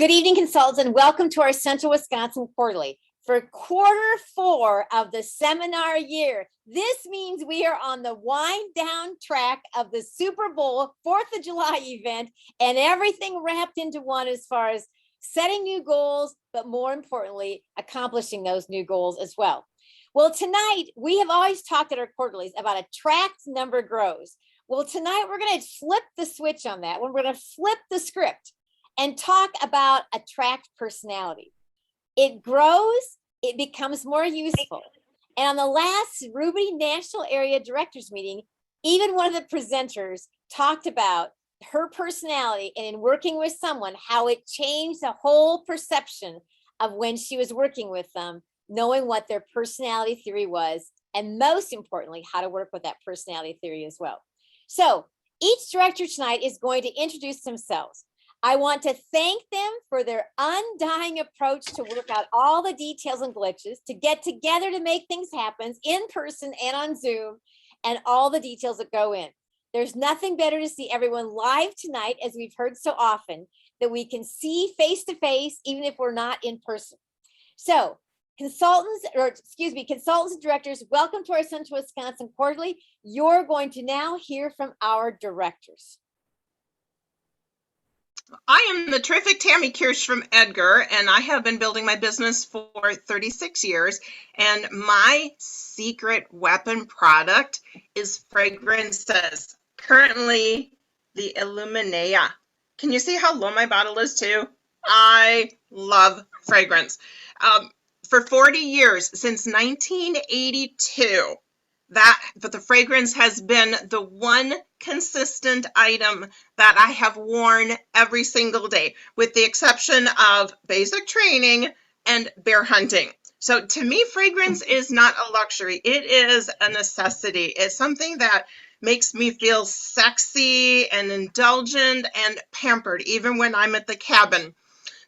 Good evening, consultants, and welcome to our Central Wisconsin Quarterly. For Q4 of the seminar year, this means we are on the wind down track of the Super Bowl 4th of July event and everything wrapped into one as far as setting new goals, but more importantly, accomplishing those new goals as well. Well, tonight, we have always talked at our quarterlies about attract, number, grows. Well, tonight we're going to flip the switch on that one. We're going to flip the script and talk about attract personality. It grows, it becomes more useful. And on the last Ruby National Area Directors meeting, even one of the presenters talked about her personality and in working with someone, how it changed the whole perception of when she was working with them, knowing what their personality theory was, and most importantly, how to work with that personality theory as well. So each director tonight is going to introduce themselves. I want to thank them for their undying approach to work out all the details and glitches, to get together to make things happen in person and on Zoom, and all the details that go in. There's nothing better to see everyone live tonight, as we've heard so often, that we can see face to face, even if we're not in person. So consultants and directors, welcome to our Central Wisconsin Quarterly. You're going to now hear from our directors. I am the terrific Tammy Kirsch from Edgar, and I have been building my business for 36 years. And my secret weapon product is fragrances. Currently, the Illuminea. Can you see how low my bottle is too? I love fragrance. For 40 years, since 1982, but the fragrance has been the one consistent item that I have worn every single day, with the exception of basic training and bear hunting. So to me, fragrance is not a luxury. It is a necessity. It's something that makes me feel sexy and indulgent and pampered, even when I'm at the cabin.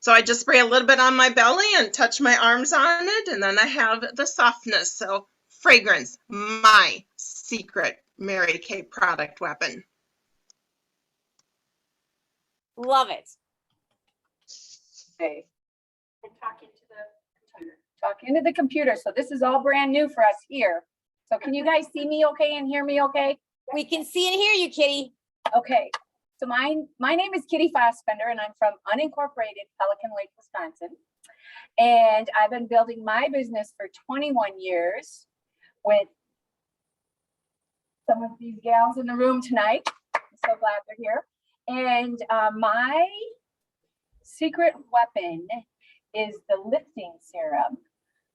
So I just spray a little bit on my belly and touch my arms on it, and then I have the softness. So fragrance, my secret Mary Kay product weapon. Love it. Okay. And talk into the computer. Talk into the computer. So this is all brand new for us here. So can you guys see me okay and hear me okay? We can see and hear you, Kitty. Okay. So my name is Kitty Fassbender, and I'm from unincorporated Pelican Lake, Wisconsin. And I've been building my business for 21 years with some of these gals in the room tonight. I'm so glad they're here. And my secret weapon is the lifting serum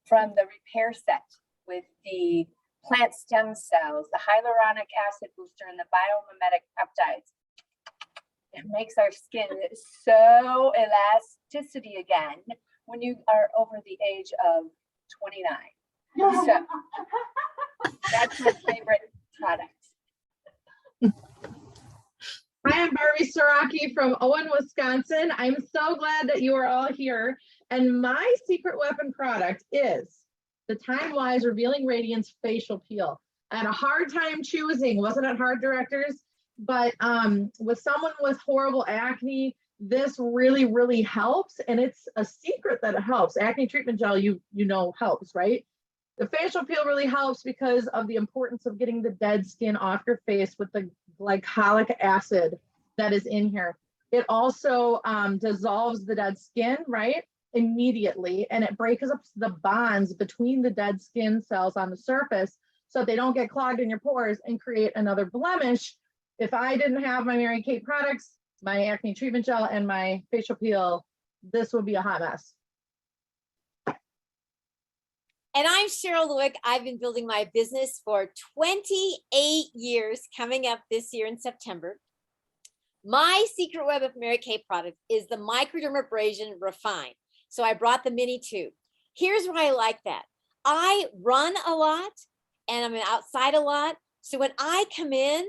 from the repair set with the plant stem cells, the hyaluronic acid booster, and the biomimetic peptides. It makes our skin so elasticity again when you are over the age of 29. So that's my favorite product. Hi, I'm Barbie Soraki from Owen, Wisconsin. I'm so glad that you are all here. And my secret weapon product is the Time Wise Revealing Radiance Facial Peel. I had a hard time choosing, wasn't it hard, directors? But with someone with horrible acne, this really, really helps. And it's a secret that it helps. Acne treatment gel, you know, helps, right? The facial peel really helps because of the importance of getting the dead skin off your face with the glycolic acid that is in here. It also dissolves the dead skin, right, immediately, and it breaks up the bonds between the dead skin cells on the surface so they don't get clogged in your pores and create another blemish. If I didn't have my Mary Kay products, my acne treatment gel, and my facial peel, this would be a hot mess. And I'm Cheryl Lewick. I've been building my business for 28 years, coming up this year in September. My secret web of Mary Kay product is the Microdermabrasion Refine. So I brought the mini tube. Here's why I like that. I run a lot and I'm outside a lot. So when I come in,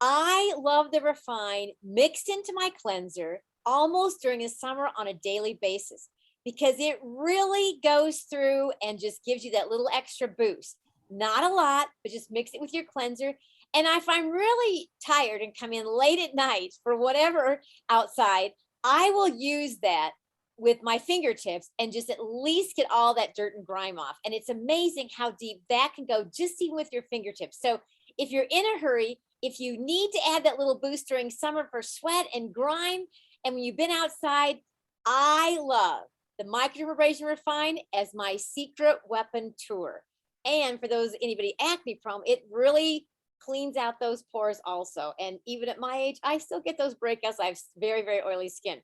I love the Refine mixed into my cleanser almost during the summer on a daily basis, because it really goes through and just gives you that little extra boost. Not a lot, but just mix it with your cleanser. And if I'm really tired and come in late at night for whatever outside, I will use that with my fingertips and just at least get all that dirt and grime off. And it's amazing how deep that can go just even with your fingertips. So if you're in a hurry, if you need to add that little boost during summer for sweat and grime, and when you've been outside, I love the microdermabrasion refine as my secret weapon tour. And for those, anybody acne prone, it really cleans out those pores also. And even at my age, I still get those breakouts. I have very, very oily skin.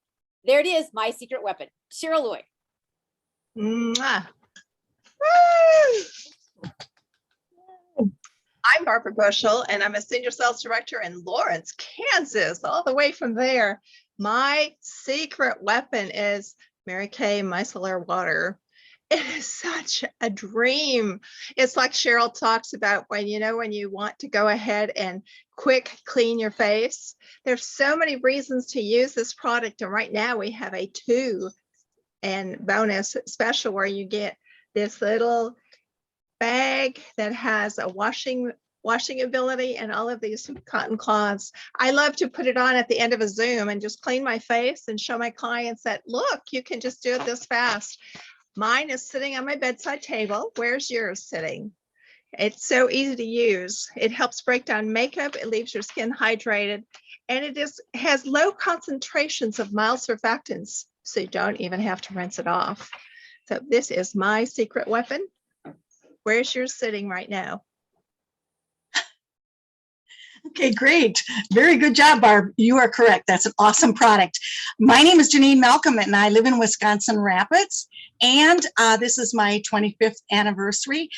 There it is, my secret weapon. Cheryl Louie. Mwah. I'm Barbara Bushel, and I'm a senior sales director in Lawrence, Kansas, all the way from there. My secret weapon is Mary Kay micellar water. It is such a dream. It's like Cheryl talks about when you want to go ahead and quick clean your face. There's so many reasons to use this product. And right now we have a 2 and bonus special where you get this little bag that has a washing ability and all of these cotton cloths. I love to put it on at the end of a Zoom and just clean my face and show my clients that, look, you can just do it this fast. Mine is sitting on my bedside table. Where's yours sitting? It's so easy to use. It helps break down makeup. It leaves your skin hydrated, and it has low concentrations of mild surfactants, so you don't even have to rinse it off. So this is my secret weapon. Where's yours sitting right now? Okay, great. Very good job, Barb. You are correct. That's an awesome product. My name is Janine Malcolm, and I live in Wisconsin Rapids. And this is my 25th anniversary,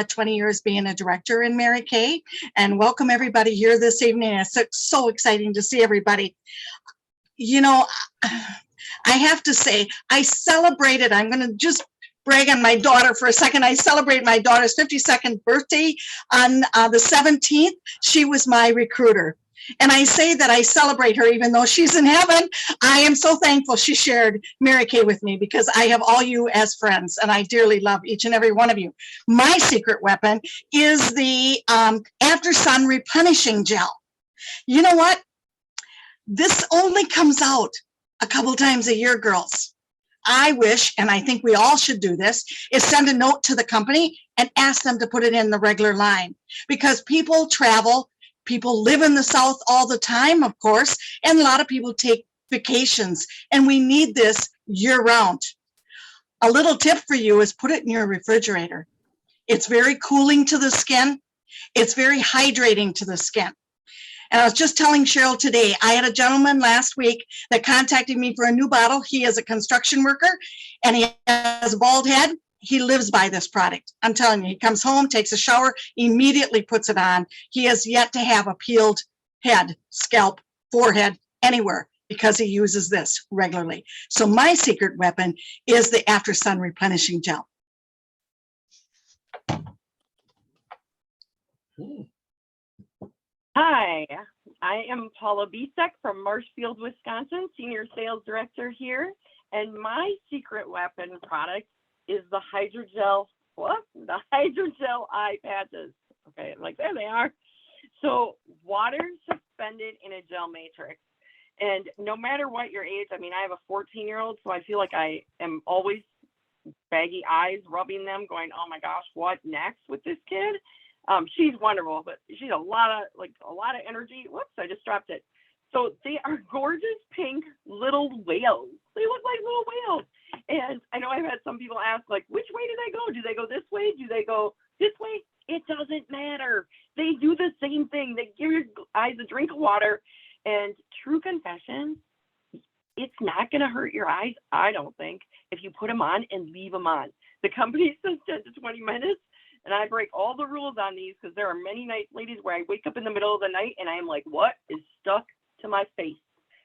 20 years being a director in Mary Kay. And welcome everybody here this evening. It's so exciting to see everybody. You know, I have to say, I celebrated, I'm going to just brag on my daughter for a second. I celebrated my daughter's 52nd birthday on the 17th. She was my recruiter. And I say that I celebrate her even though she's in heaven. I am so thankful she shared Mary Kay with me because I have all you as friends and I dearly love each and every one of you. My secret weapon is the After Sun Replenishing Gel. You know what? This only comes out a couple times a year, girls. I wish, and I think we all should do this, is send a note to the company and ask them to put it in the regular line because people travel, people live in the South all the time, of course, and a lot of people take vacations, and we need this year round. A little tip for you is put it in your refrigerator. It's very cooling to the skin. It's very hydrating to the skin. And I was just telling Cheryl today, I had a gentleman last week that contacted me for a new bottle. He is a construction worker and he has a bald head. He lives by this product. I'm telling you, he comes home, takes a shower, immediately puts it on. He has yet to have a peeled head, scalp, forehead, anywhere because he uses this regularly. So my secret weapon is the After Sun Replenishing Gel. Hi, I am Paula Bisek from Marshfield, Wisconsin, Senior Sales Director here. And my secret weapon product is the Hydrogel, the Hydrogel eye patches. Okay, like there they are. So water suspended in a gel matrix. And no matter what your age, I mean, I have a 14-year-old, so I feel like I am always baggy eyes, rubbing them, going, oh my gosh, what next with this kid? She's wonderful, but she's a lot of energy. Whoops, I just dropped it. So they are gorgeous pink little whales. They look like little whales. And I know I've had some people ask, like, which way do they go? Do they go this way? Do they go this way? It doesn't matter. They do the same thing. They give your eyes a drink of water. And true confession, it's not going to hurt your eyes, I don't think, if you put them on and leave them on. The company says 10 to 20 minutes. And I break all the rules on these because there are many nights, ladies, where I wake up in the middle of the night and I'm like, what is stuck to my face?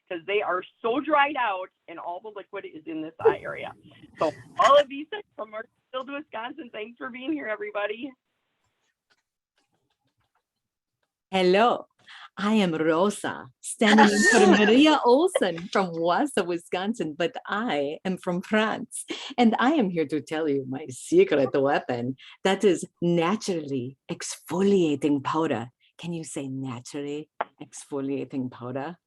Because they are so dried out and all the liquid is in this eye area. So all of these things from Marshfield, Wisconsin. Thanks for being here, everybody. Hello, I am Rosa, standing in for Maria Olsen from Wausau, Wisconsin, but I am from France. And I am here to tell you my secret weapon that is naturally exfoliating powder. Can you say naturally exfoliating powder?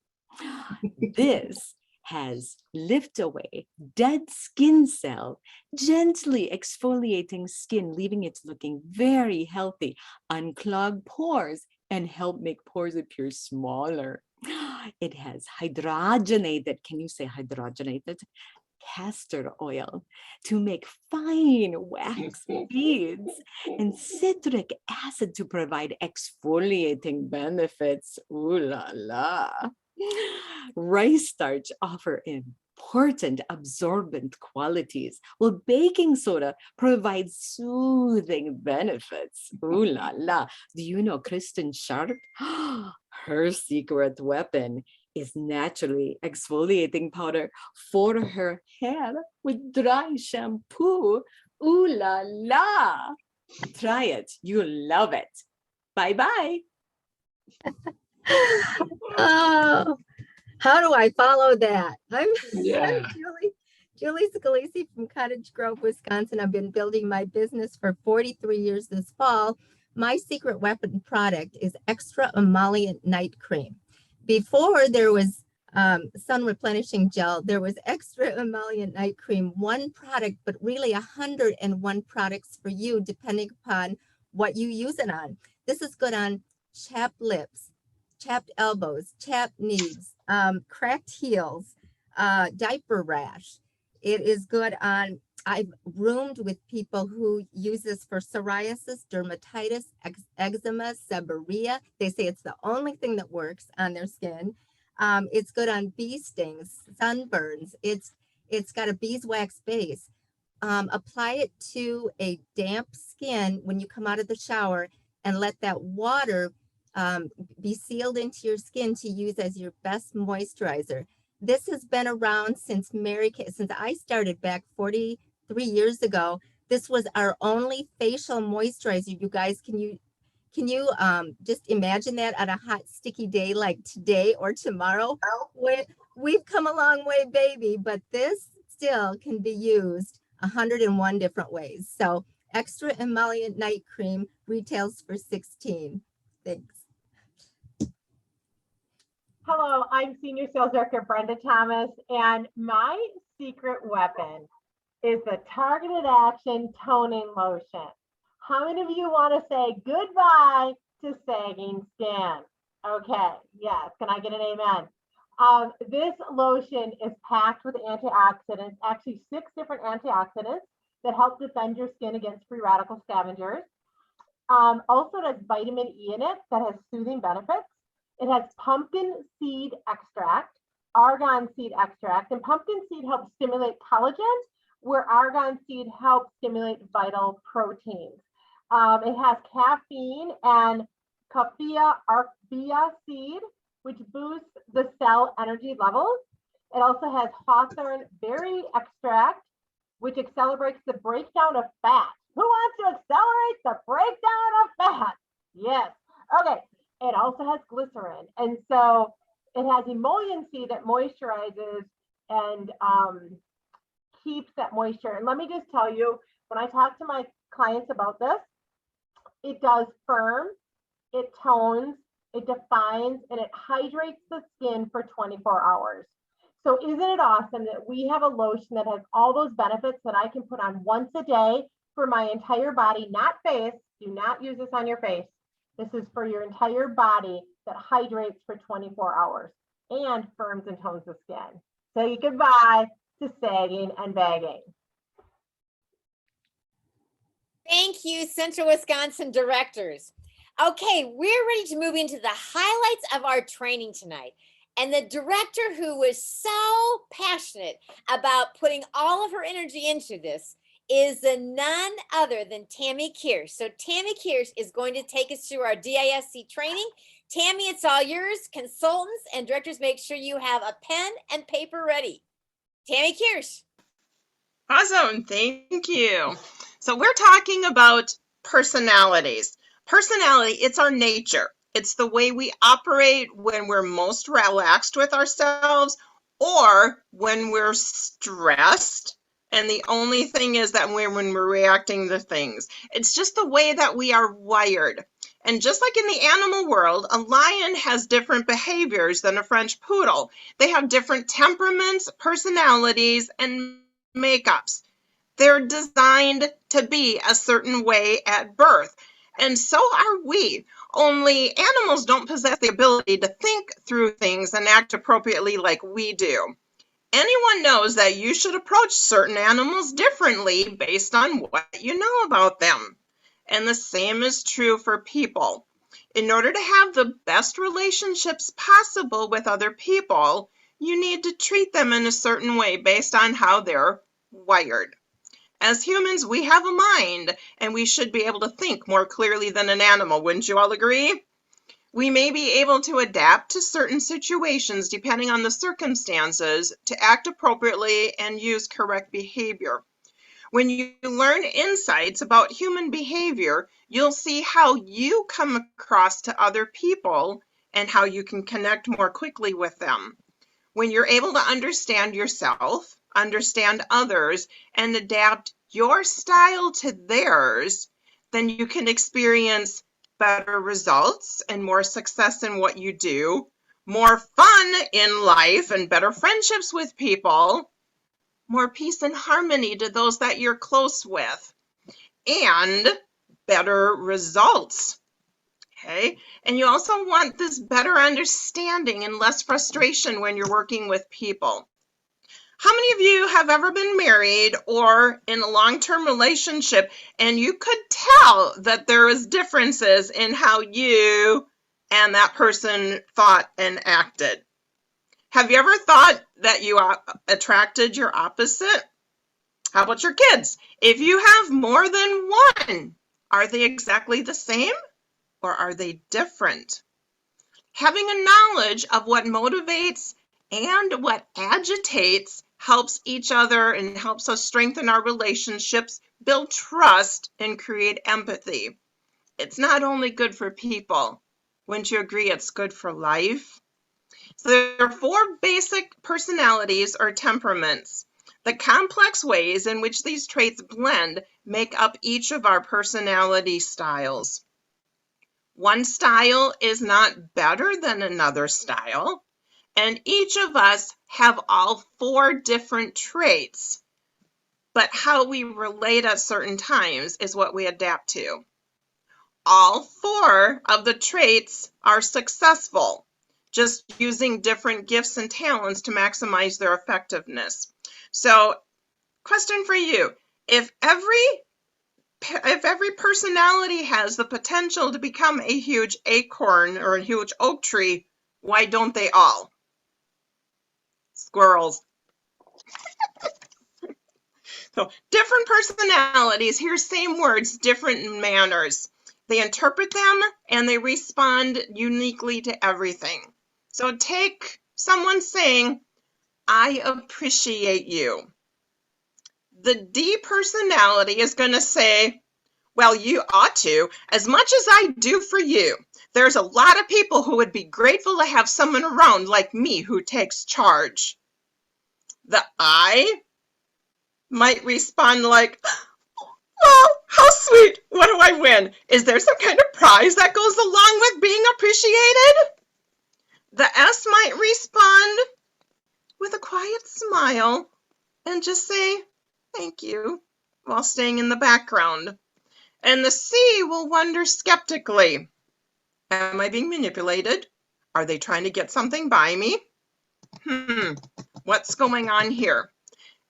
This has lift away dead skin cell, gently exfoliating skin, leaving it looking very healthy, unclog pores, and help make pores appear smaller. It has hydrogenated, can you say hydrogenated? Castor oil to make fine wax beads, and citric acid to provide exfoliating benefits. Ooh la la. Rice starch offer important absorbent qualities, while baking soda provides soothing benefits. Ooh la la. Do you know Kristen Sharp? Her secret weapon is naturally exfoliating powder for her hair with dry shampoo. Ooh la la. Try it. You'll love it. Bye-bye. Oh, how do I follow that? I'm Yeah. Julie Scalisi from Cottage Grove, Wisconsin. I've been building my business for 43 years this fall. My secret weapon product is extra emollient night cream. Before there was sun replenishing gel, there was extra emollient night cream, one product, but really 101 products for you, depending upon what you use it on. This is good on chapped lips, chapped elbows, chapped knees, cracked heels, diaper rash. It is good on, I've roomed with people who use this for psoriasis, dermatitis, eczema, seborrhea. They say it's the only thing that works on their skin. It's good on bee stings, sunburns. It's got a beeswax base. Apply it to a damp skin when you come out of the shower and let that water be sealed into your skin to use as your best moisturizer. This has been around since since I started back 43 years ago. This was our only facial moisturizer. You guys, can you just imagine that on a hot, sticky day like today or tomorrow? We've come a long way, baby, but this still can be used 101 different ways. So extra emollient night cream retails for $16. Thanks. Hello, I'm Senior Sales Director Brenda Thomas, and my secret weapon is the Targeted Action Toning Lotion. How many of you want to say goodbye to sagging skin? Okay, yes, can I get an amen? This lotion is packed with antioxidants, actually 6 different antioxidants that help defend your skin against free radical scavengers. Also, it has vitamin E in it that has soothing benefits. It has pumpkin seed extract, argan seed extract, and pumpkin seed helps stimulate collagen, where argan seed helps stimulate vital proteins. It has caffeine and Coffea arbea seed, which boosts the cell energy levels. It also has hawthorn berry extract, which accelerates the breakdown of fat. Who wants to accelerate the breakdown of fat? Yes. Okay. It also has glycerin. And so it has emolliency that moisturizes and keeps that moisture. And let me just tell you, when I talk to my clients about this, it does firm, it tones, it defines, and it hydrates the skin for 24 hours. So isn't it awesome that we have a lotion that has all those benefits that I can put on once a day for my entire body, not face. Do not use this on your face. This is for your entire body that hydrates for 24 hours and firms and tones the skin. Say goodbye to sagging and bagging. Thank you, Central Wisconsin directors. Okay, we're ready to move into the highlights of our training tonight. And the director who was so passionate about putting all of her energy into this is none other than Tammy Kirsch. So Tammy Kirsch is going to take us through our DISC training. Tammy, it's all yours. Consultants and directors, make sure you have a pen and paper ready. Tammy Kirsch. Awesome. Thank you. So we're talking about personalities. Personality, it's our nature. It's the way we operate when we're most relaxed with ourselves or when we're stressed. And the only thing is that when we're reacting to things, it's just the way that we are wired. And just like in the animal world, a lion has different behaviors than a French poodle. They have different temperaments, personalities, and makeups. They're designed to be a certain way at birth. And so are we. Only animals don't possess the ability to think through things and act appropriately like we do. Anyone knows that you should approach certain animals differently based on what you know about them. And the same is true for people. In order to have the best relationships possible with other people, you need to treat them in a certain way based on how they're wired. As humans, we have a mind, and we should be able to think more clearly than an animal. Wouldn't you all agree? We may be able to adapt to certain situations depending on the circumstances to act appropriately and use correct behavior. When you learn insights about human behavior, you'll see how you come across to other people and how you can connect more quickly with them. When you're able to understand yourself, understand others, and adapt your style to theirs, then you can experience better results and more success in what you do, more fun in life and better friendships with people, more peace and harmony to those that you're close with, and better results. Okay, and you also want this better understanding and less frustration when you're working with people. How many of you have ever been married or in a long-term relationship and you could tell that there is differences in how you and that person thought and acted? Have you ever thought that you attracted your opposite? How about your kids? If you have more than one, are they exactly the same or are they different? Having a knowledge of what motivates and what agitates helps each other and helps us strengthen our relationships, build trust, and create empathy. It's not only good for people. Wouldn't you agree it's good for life? So there are 4 basic personalities or temperaments. The complex ways in which these traits blend make up each of our personality styles. One style is not better than another style, and each of us have all 4 different traits, but how we relate at certain times is what we adapt to. All 4 of the traits are successful, just using different gifts and talents to maximize their effectiveness. So, question for you, if every personality has the potential to become a huge acorn or a huge oak tree, why don't they all? Squirrels. So different personalities hear same words, different manners. They interpret them and they respond uniquely to everything. So take someone saying, I appreciate you. The D personality is going to say, well, you ought to, as much as I do for you. There's a lot of people who would be grateful to have someone around like me who takes charge. The I might respond like, well, how sweet, what do I win? Is there some kind of prize that goes along with being appreciated? The S might respond with a quiet smile and just say, thank you, while staying in the background. And the C will wonder skeptically, am I being manipulated? Are they trying to get something by me? What's going on here?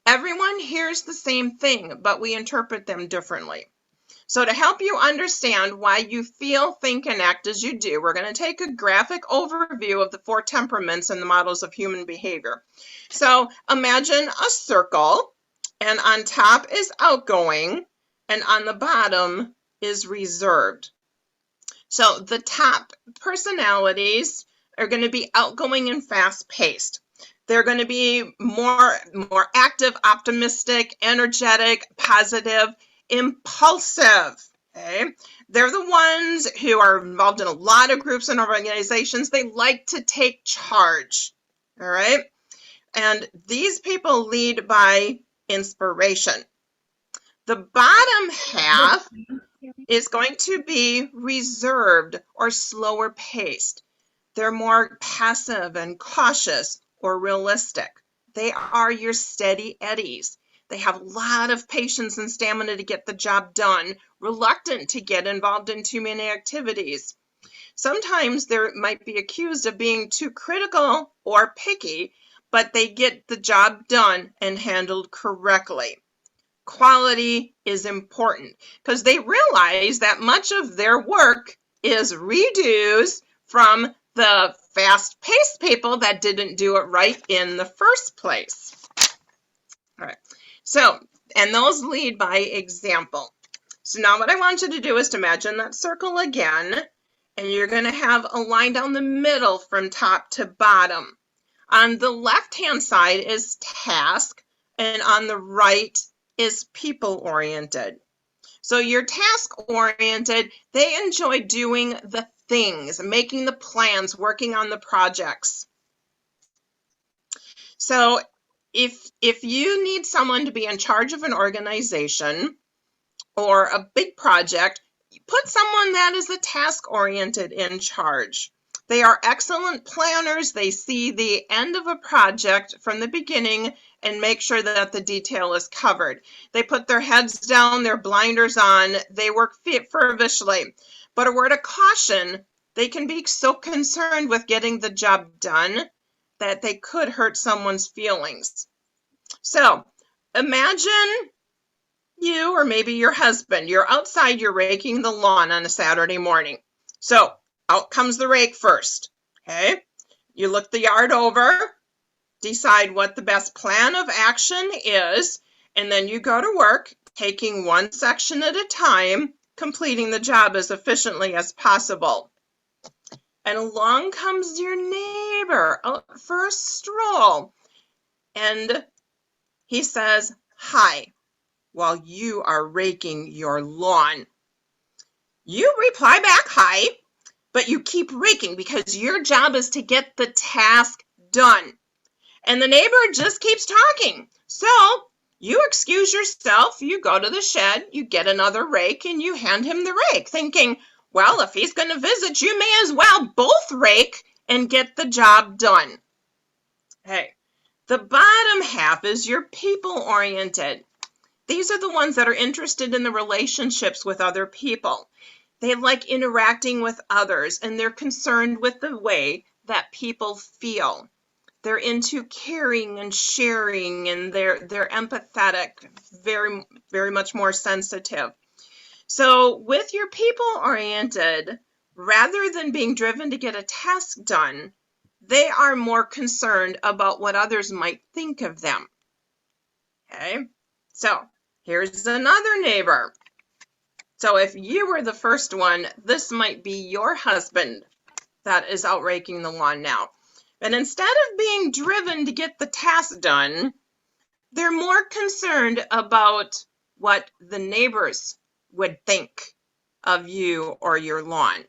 Everyone hears the same thing, but we interpret them differently. So to help you understand why you feel, think, and act as you do, we're going to take a graphic overview of the 4 temperaments and the models of human behavior. So imagine a circle, and on top is outgoing, and on the bottom is reserved. So the top personalities are going to be outgoing and fast-paced. They're going to be more active, optimistic, energetic, positive, impulsive. Okay? They're the ones who are involved in a lot of groups and organizations. They like to take charge. All right? And these people lead by inspiration. The bottom half is going to be reserved or slower paced. They're more passive and cautious or realistic. They are your steady eddies. They have a lot of patience and stamina to get the job done, reluctant to get involved in too many activities. Sometimes they might be accused of being too critical or picky, but they get the job done and handled correctly. Quality is important because they realize that much of their work is redos from the fast-paced people that didn't do it right in the first place. All right, so, and those lead by example. So now what I want you to do is to imagine that circle again, and you're going to have a line down the middle from top to bottom. On the left-hand side is task, and on the right is people-oriented. So your task-oriented, they enjoy doing the things, making the plans, working on the projects. So if you need someone to be in charge of an organization or a big project, you put someone that is a task-oriented in charge. They are excellent planners. They see the end of a project from the beginning and make sure that the detail is covered. They put their heads down, their blinders on, they work feverishly. But a word of caution, they can be so concerned with getting the job done that they could hurt someone's feelings. So imagine you or maybe your husband, you're outside, you're raking the lawn on a Saturday morning. So out comes the rake first, okay? You look the yard over, decide what the best plan of action is, and then you go to work, taking one section at a time, completing the job as efficiently as possible. And along comes your neighbor out for a stroll, and he says, "Hi," while you are raking your lawn. You reply back, "Hi," but you keep raking because your job is to get the task done. And the neighbor just keeps talking. So you excuse yourself, you go to the shed, you get another rake, and you hand him the rake, thinking, well, if he's going to visit, you may as well both rake and get the job done. Hey, the bottom half is your people-oriented. These are the ones that are interested in the relationships with other people. They like interacting with others, and they're concerned with the way that people feel. They're into caring and sharing, and they're empathetic, very, very much more sensitive. So with your people-oriented, rather than being driven to get a task done, they are more concerned about what others might think of them. Okay, so here's another neighbor. So if you were the first one, this might be your husband that is out raking the lawn now. And instead of being driven to get the task done, they're more concerned about what the neighbors would think of you or your lawn.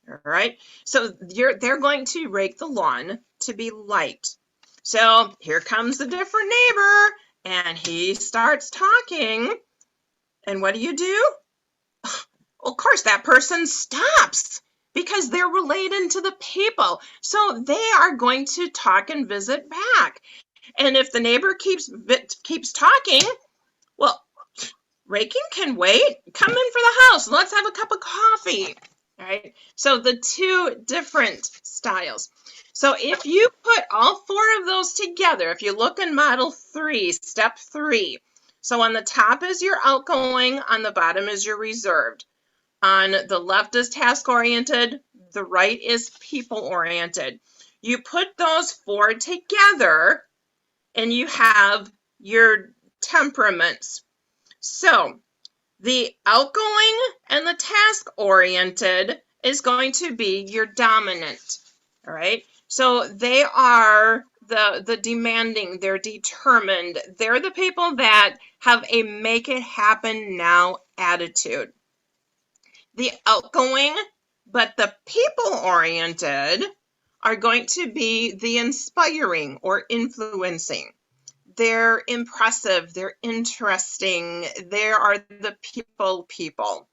All right, so they're going to rake the lawn to be light. So here comes a different neighbor, and he starts talking. And what do? Of course, that person stops because they're related to the people. So they are going to talk and visit back. And if the neighbor keeps talking, well, raking can wait. Come in for the house. Let's have a cup of coffee. All right. So the two different styles. So if you put all four of those together, if you look in model 3, step 3, so on the top is your outgoing, on the bottom is your reserved. On the left is task-oriented, the right is people-oriented. You put those four together and you have your temperaments. So the outgoing and the task-oriented is going to be your dominant, all right? So they are the demanding, they're determined. They're the people that have a make it happen now attitude. The outgoing, but the people-oriented are going to be the inspiring or influencing. They're impressive, they're interesting, they are the people.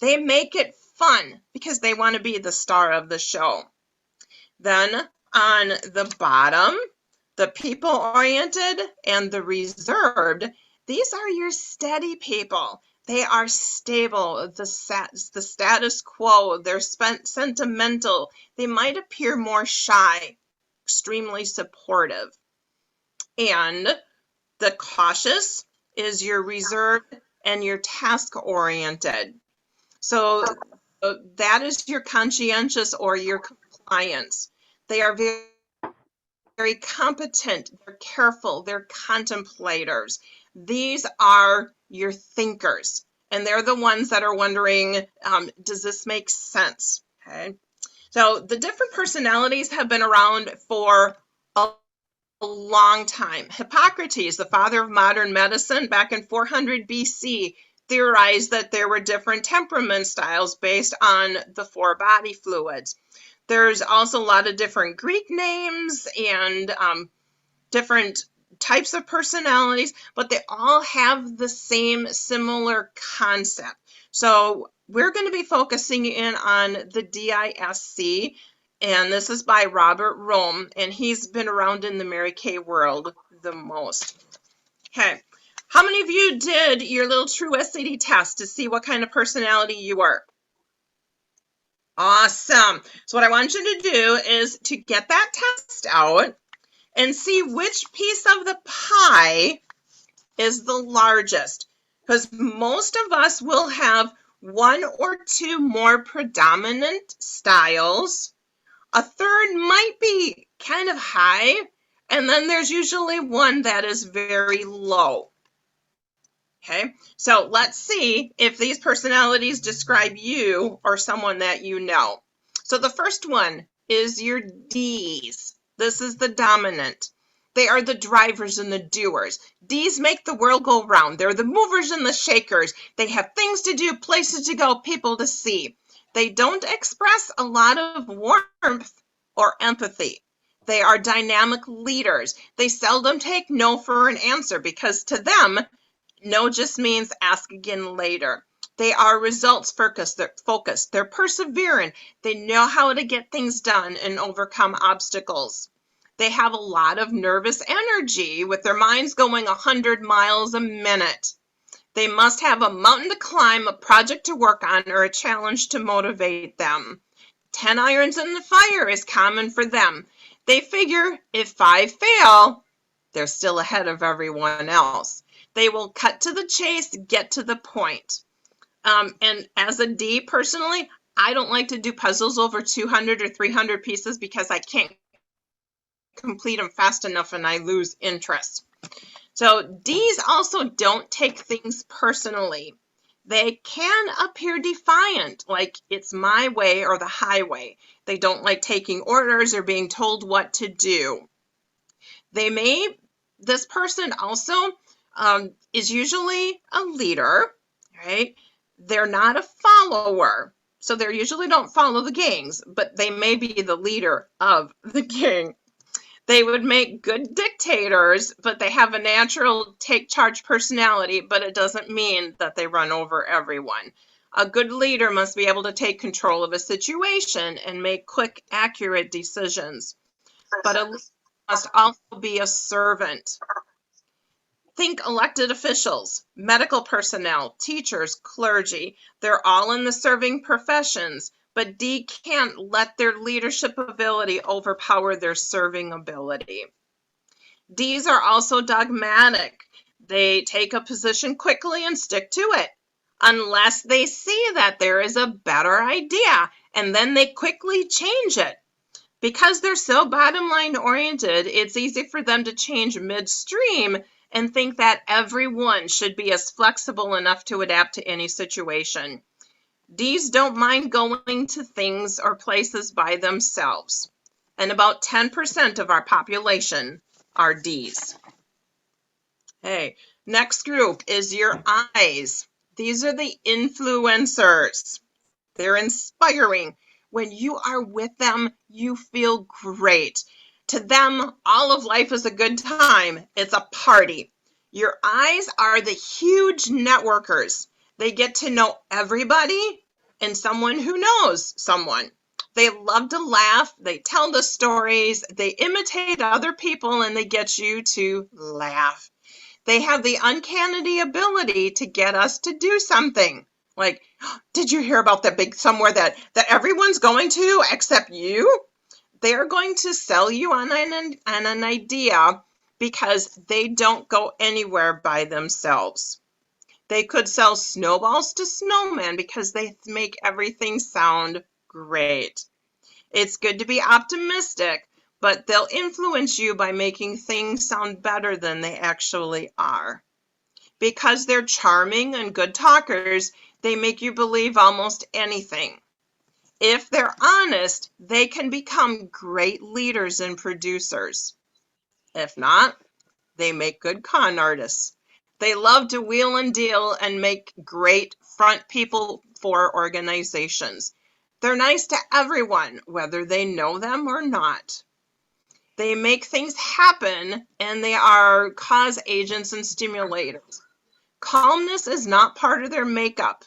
They make it fun because they want to be the star of the show. Then on the bottom, the people-oriented and the reserved, these are your steady people. They are stable, the status quo, they're sentimental. They might appear more shy, extremely supportive. And the cautious is your reserved and your task-oriented. So that is your conscientious or your compliance. They are very competent, they're careful, they're contemplators. These are your thinkers, and they're the ones that are wondering, does this make sense? Okay. So the different personalities have been around for a long time. Hippocrates, the father of modern medicine, back in 400 BC, theorized that there were different temperament styles based on the 4 body fluids. There's also a lot of different Greek names and different types of personalities, but they all have the same similar concept. So we're going to be focusing in on the DISC, and this is by Robert Rome, and he's been around in the Mary Kay world the most. Okay, how many of you did your little true SAT test to see what kind of personality you are? Awesome. So what I want you to do is to get that test out and see which piece of the pie is the largest, because most of us will have 1 or 2 more predominant styles. A third might be kind of high, and then there's usually one that is very low. Okay, so let's see if these personalities describe you or someone that you know. So the first one is your Ds. This is the dominant. They are the drivers and the doers. Ds make the world go round. They're the movers and the shakers. They have things to do, places to go, people to see. They don't express a lot of warmth or empathy. They are dynamic leaders. They seldom take no for an answer because to them, no just means ask again later. They are results focused. They're persevering. They know how to get things done and overcome obstacles. They have a lot of nervous energy with their minds going 100 miles a minute. They must have a mountain to climb, a project to work on, or a challenge to motivate them. 10 irons in the fire is common for them. They figure if 5 fail, they're still ahead of everyone else. They will cut to the chase, get to the point. And as a D, personally, I don't like to do puzzles over 200 or 300 pieces because I can't complete them fast enough and I lose interest. So Ds also don't take things personally. They can appear defiant, like it's my way or the highway. They don't like taking orders or being told what to do. This person also is usually a leader, right? They're not a follower. So they usually don't follow the gangs, but they may be the leader of the gang. They would make good dictators, but they have a natural take charge personality, but it doesn't mean that they run over everyone. A good leader must be able to take control of a situation and make quick, accurate decisions. But a leader must also be a servant. Think elected officials, medical personnel, teachers, clergy. They're all in the serving professions, but D can't let their leadership ability overpower their serving ability. Ds are also dogmatic. They take a position quickly and stick to it, unless they see that there is a better idea, and then they quickly change it. Because they're so bottom line oriented, it's easy for them to change midstream and think that everyone should be as flexible enough to adapt to any situation. Ds don't mind going to things or places by themselves. And about 10% of our population are Ds. Hey, next group is your Is. These are the influencers. They're inspiring. When you are with them, you feel great. To them, all of life is a good time. It's a party. Your Is are the huge networkers. They get to know everybody and someone who knows someone. They love to laugh, they tell the stories, they imitate other people, and they get you to laugh. They have the uncanny ability to get us to do something. Like, did you hear about that big somewhere that everyone's going to except you? They're going to sell you on an idea because they don't go anywhere by themselves. They could sell snowballs to snowmen because they make everything sound great. It's good to be optimistic, but they'll influence you by making things sound better than they actually are. Because they're charming and good talkers, they make you believe almost anything. If they're honest, they can become great leaders and producers. If not, they make good con artists. They love to wheel and deal and make great front people for organizations. They're nice to everyone, whether they know them or not. They make things happen, and they are cause agents and stimulators. Calmness is not part of their makeup.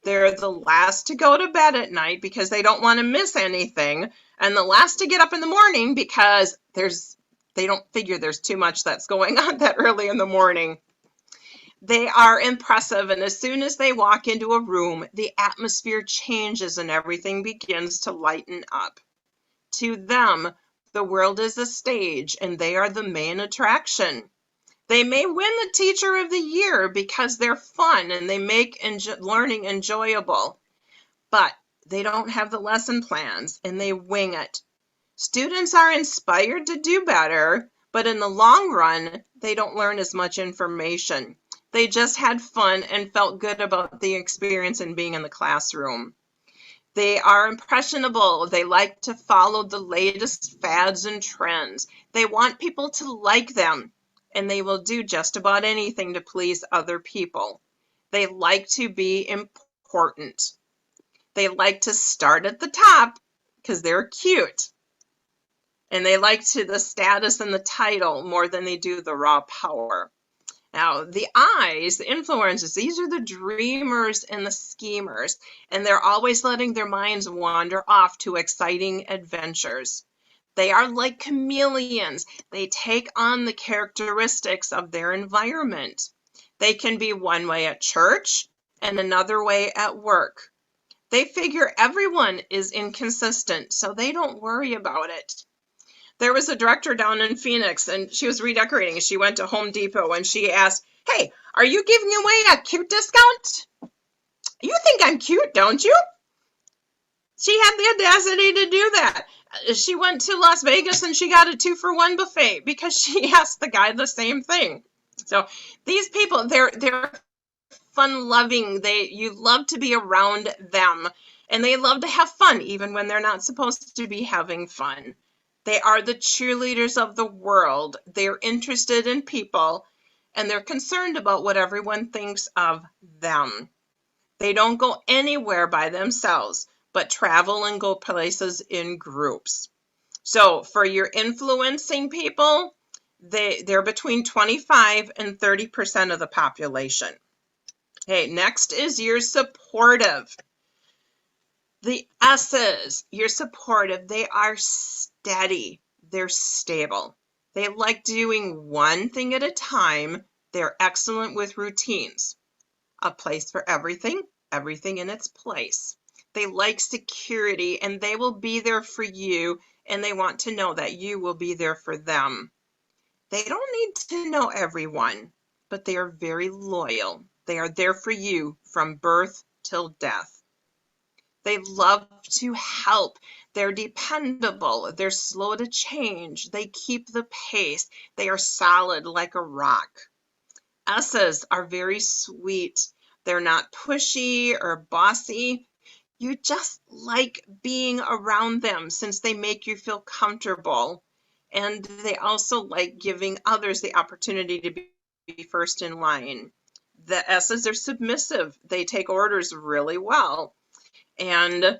They're the last to go to bed at night because they don't want to miss anything, and the last to get up in the morning because they don't figure there's too much that's going on that early in the morning. They are impressive, and as soon as they walk into a room, the atmosphere changes and everything begins to lighten up. To them, the world is a stage, and they are the main attraction. They may win the Teacher of the Year because they're fun and they make learning enjoyable, but they don't have the lesson plans and they wing it. Students are inspired to do better, but in the long run, they don't learn as much information. They just had fun and felt good about the experience and being in the classroom. They are impressionable. They like to follow the latest fads and trends. They want people to like them, and they will do just about anything to please other people. They like to be important. They like to start at the top because they're cute. And they like the status and the title more than they do the raw power. Now, the I's, the influencers, these are the dreamers and the schemers, and they're always letting their minds wander off to exciting adventures. They are like chameleons. They take on the characteristics of their environment. They can be one way at church and another way at work. They figure everyone is inconsistent, so they don't worry about it. There was a director down in Phoenix, and she was redecorating. She went to Home Depot, and she asked, "Hey, are you giving away a cute discount? You think I'm cute, don't you?" She had the audacity to do that. She went to Las Vegas, and she got a 2-for-1 buffet because she asked the guy the same thing. So these people, they're fun-loving. You love to be around them, and they love to have fun, even when they're not supposed to be having fun. They are the cheerleaders of the world. They're interested in people, and they're concerned about what everyone thinks of them. They don't go anywhere by themselves, but travel and go places in groups. So for your influencing people, they're between 25 and 30% of the population. Okay, next is your supportive. The S's, you're supportive. They are steady. They're stable. They like doing one thing at a time. They're excellent with routines. A place for everything, everything in its place. They like security, and they will be there for you, and they want to know that you will be there for them. They don't need to know everyone, but they are very loyal. They are there for you from birth till death. They love to help. They're dependable. They're slow to change. They keep the pace. They are solid like a rock. S's are very sweet. They're not pushy or bossy. You just like being around them since they make you feel comfortable. And they also like giving others the opportunity to be first in line. The S's are submissive. They take orders really well. And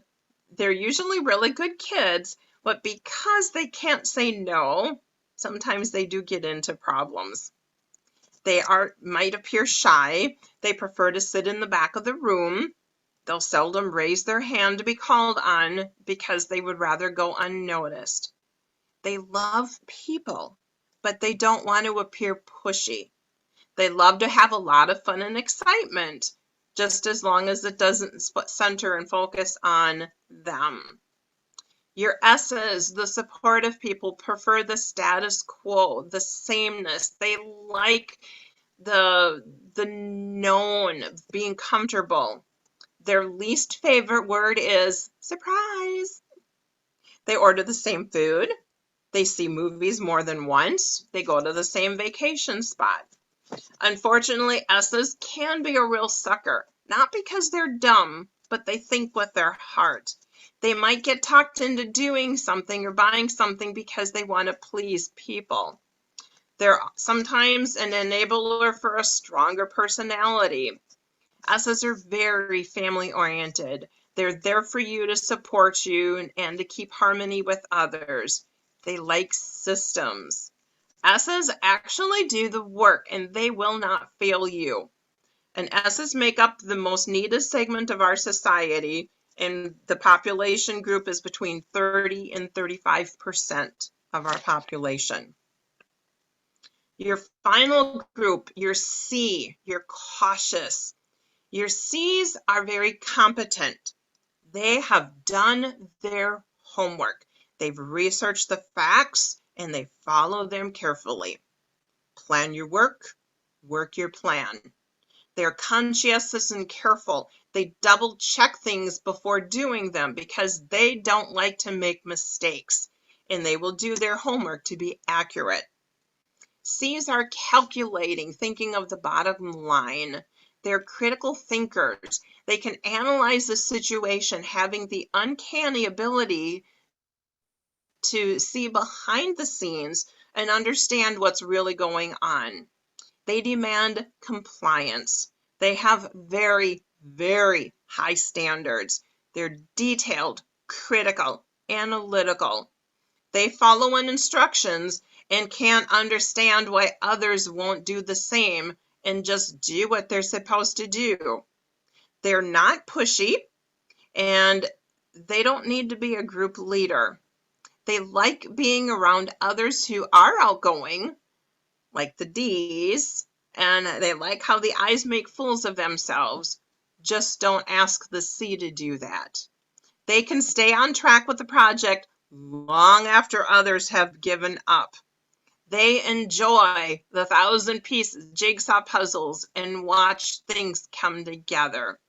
they're usually really good kids, but because they can't say no, sometimes they do get into problems. They might appear shy. They prefer to sit in the back of the room. They'll seldom raise their hand to be called on because they would rather go unnoticed. They love people, but they don't want to appear pushy. They love to have a lot of fun and excitement, just as long as it doesn't center and focus on them. Your S's, the supportive people, prefer the status quo, the sameness. They like the known, being comfortable. Their least favorite word is surprise. They order the same food. They see movies more than once. They go to the same vacation spot. Unfortunately, S's can be a real sucker, not because they're dumb, but they think with their heart. They might get talked into doing something or buying something because they want to please people. They're sometimes an enabler for a stronger personality. S's are very family oriented. They're there for you to support you and to keep harmony with others. They like systems. S's actually do the work and they will not fail you. And S's make up the most needed segment of our society, and the population group is between 30 and 35% of our population. Your final group, your C, you're cautious. Your C's are very competent. They have done their homework. They've researched the facts and they follow them carefully. Plan your work, work your plan. They're conscientious and careful. They double check things before doing them because they don't like to make mistakes, and they will do their homework to be accurate. C's are calculating, thinking of the bottom line. They're critical thinkers. They can analyze the situation, having the uncanny ability to see behind the scenes and understand what's really going on. They demand compliance. They have very, very high standards. They're detailed, critical, analytical. They follow instructions and can't understand why others won't do the same and just do what they're supposed to do. They're not pushy and they don't need to be a group leader. They like being around others who are outgoing, like the D's, and they like how the I's make fools of themselves. Just don't ask the C to do that. They can stay on track with the project long after others have given up. They enjoy the 1,000-piece jigsaw puzzles and watch things come together.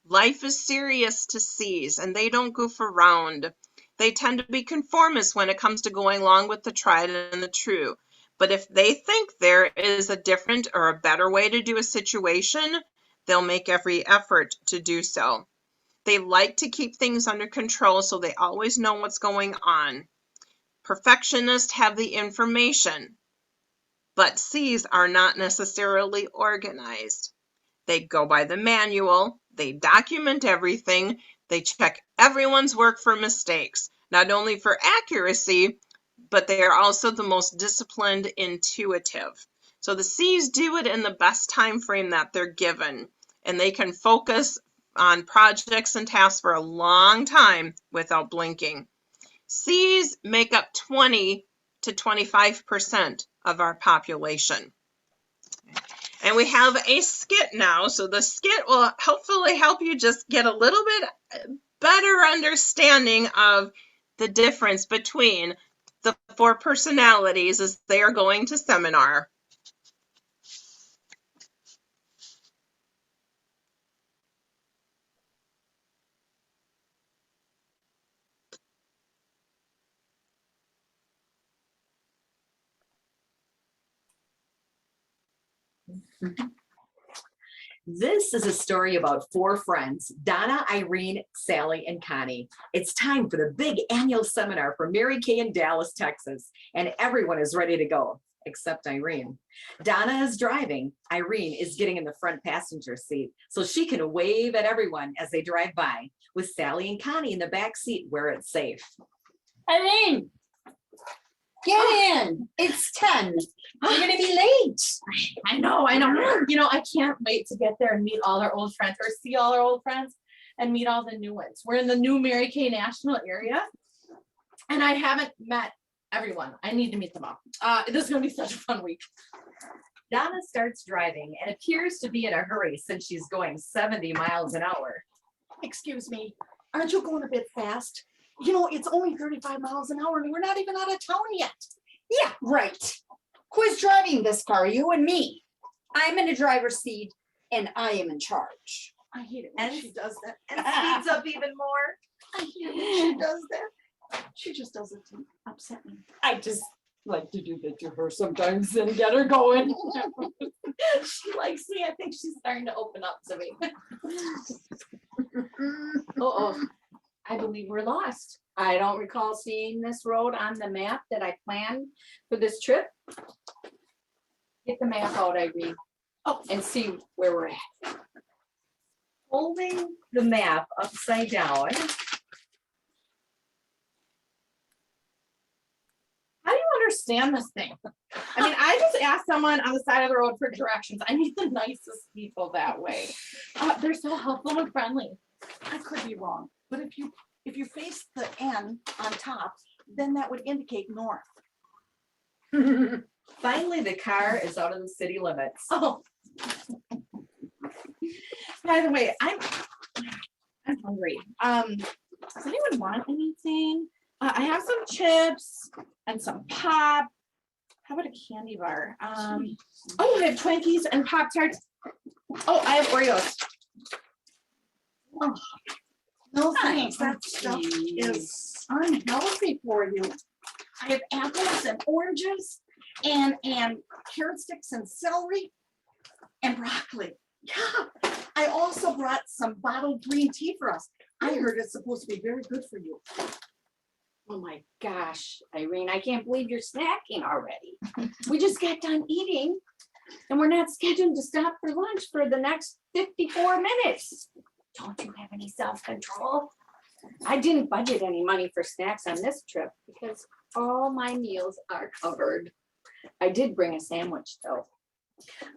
Life is serious to C's and they don't goof around. They tend to be conformists when it comes to going along with the tried and the true. But if they think there is a different or a better way to do a situation, they'll make every effort to do so. They like to keep things under control, so they always know what's going on. Perfectionists have the information, but C's are not necessarily organized. They go by the manual, they document everything, they check everyone's work for mistakes, not only for accuracy, but they are also the most disciplined, intuitive. So the C's do it in the best time frame that they're given, and they can focus on projects and tasks for a long time without blinking. C's make up 20 to 25% of our population. And we have a skit now, so the skit will hopefully help you just get a little bit better understanding of the difference between the 4 personalities as they are going to seminar. This is a story about 4 friends, Donna, Irene, Sally, and Connie. It's time for the big annual seminar for Mary Kay in Dallas, Texas, and everyone is ready to go, except Irene. Donna is driving. Irene is getting in the front passenger seat so she can wave at everyone as they drive by, with Sally and Connie in the back seat where it's safe. Irene, get in. It's 10. You're gonna be late. I know. You know, I can't wait to get there and meet all our old friends or see all our old friends. and meet all the new ones. We're in the new Mary Kay National area, and I haven't met everyone. I need to meet them all. This is gonna be such a fun week. Donna starts driving and appears to be in a hurry since she's going 70 miles an hour. Excuse me, aren't you going a bit fast? You know, it's only 35 miles an hour and we're not even out of town yet. Yeah, right. Who's driving this car, you and me? I'm in the driver's seat and I am in charge. I hate it when And- she does that. And speeds up even more. I hate it when she does that. She just does it to upset me. I just like to do that to her sometimes and get her going. She likes me. I think she's starting to open up to me. Uh-oh. I believe we're lost. I don't recall seeing this road on the map that I planned for this trip. Get the map out, Irene. Oh, and see where we're at. Holding the map upside down. How do you understand this thing? I mean, I just asked someone on the side of the road for directions. I meet the nicest people that way. They're so helpful and friendly. I could be wrong, but if you face the N on top, then that would indicate north. Finally, the car is out of the city limits. Oh. By the way, I'm hungry. Does anyone want anything? I have some chips and some pop. How about a candy bar? Oh, I have Twinkies and Pop Tarts. Oh, I have Oreos. Oh, no thanks. That stuff is unhealthy for you. I have apples and oranges and carrot sticks and celery and broccoli. Yeah. I also brought some bottled green tea for us. I heard it's supposed to be very good for you. Oh my gosh, Irene, I can't believe you're snacking already. We just got done eating and we're not scheduled to stop for lunch for the next 54 minutes. Don't you have any self-control? I didn't budget any money for snacks on this trip because all my meals are covered. I did bring a sandwich though.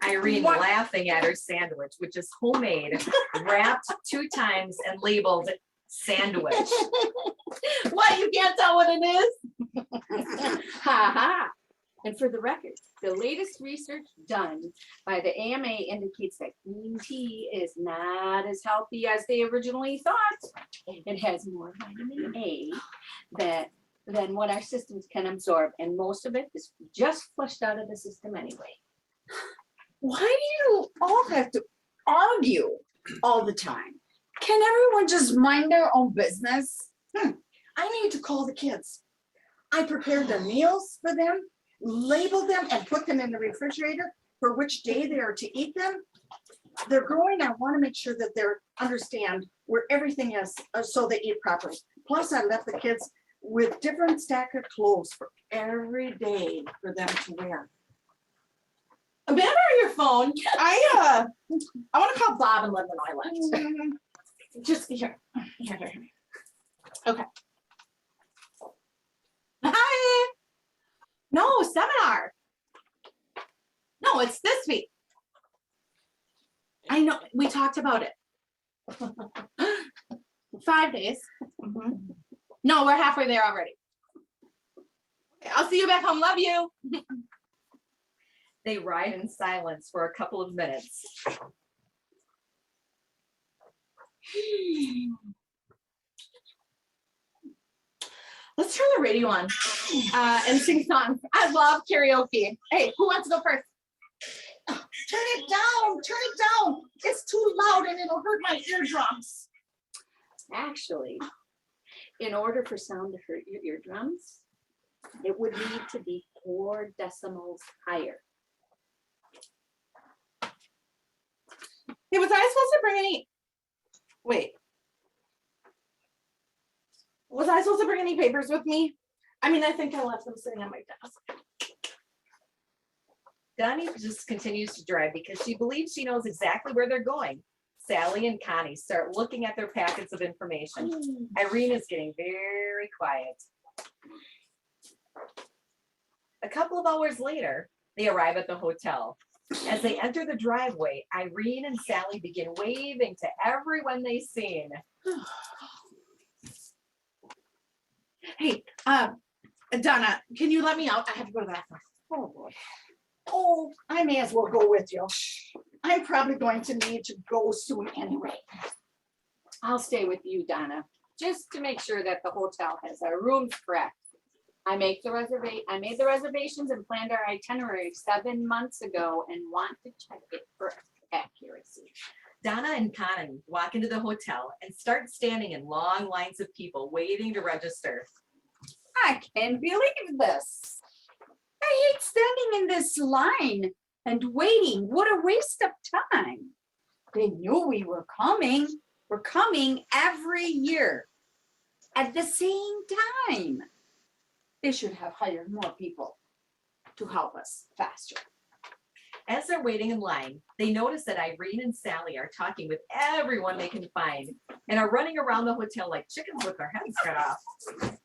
Irene laughing at her sandwich, which is homemade, wrapped 2 times and labeled sandwich. What? You can't tell what it is? Ha ha. And for the record, the latest research done by the AMA indicates that green tea is not as healthy as they originally thought. It has more vitamin A than what our systems can absorb, and most of it is just flushed out of the system anyway. Why do you all have to argue all the time? Can everyone just mind their own business? I need to call the kids. I prepared their meals for them, labeled them and put them in the refrigerator for which day they are to eat them. They're growing. I want to make sure that they understand where everything is so they eat properly. Plus, I left the kids with different stack of clothes for every day for them to wear. Amanda, on your phone. I want to call Bob and let them know I left. Just here. Okay. Hi. No, seminar. No, it's this week. I know, we talked about it. 5 days. No, we're halfway there already. Okay, I'll see you back home. Love you. They ride in silence for a couple of minutes. Let's turn the radio on and sing songs. I love karaoke. Hey, who wants to go first? Turn it down, turn it down. It's too loud and it'll hurt my eardrums. Actually, in order for sound to hurt your eardrums, it would need to be 4 decimals higher. Hey, was I supposed to bring any? Wait. Was I supposed to bring any papers with me? I mean, I think I left them sitting on my desk. Donnie just continues to drive because she believes she knows exactly where they're going. Sally and Connie start looking at their packets of information. Irene is getting very quiet. A couple of hours later, they arrive at the hotel. As they enter the driveway, Irene and Sally begin waving to everyone they seen. Hey, Donna, can you let me out? I have to go to the bathroom. Oh, boy. Oh, I may as well go with you. I'm probably going to need to go soon anyway. I'll stay with you, Donna, just to make sure that the hotel has our rooms correct. I made the reservations and planned our itinerary 7 months ago and want to check it for accuracy. Donna and Connie walk into the hotel and start standing in long lines of people waiting to register. I can't believe this. I hate standing in this line and waiting. What a waste of time. They knew we were coming. We're coming every year at the same time. They should have hired more people to help us faster. As they're waiting in line, they notice that Irene and Sally are talking with everyone they can find and are running around the hotel like chickens with their heads cut off.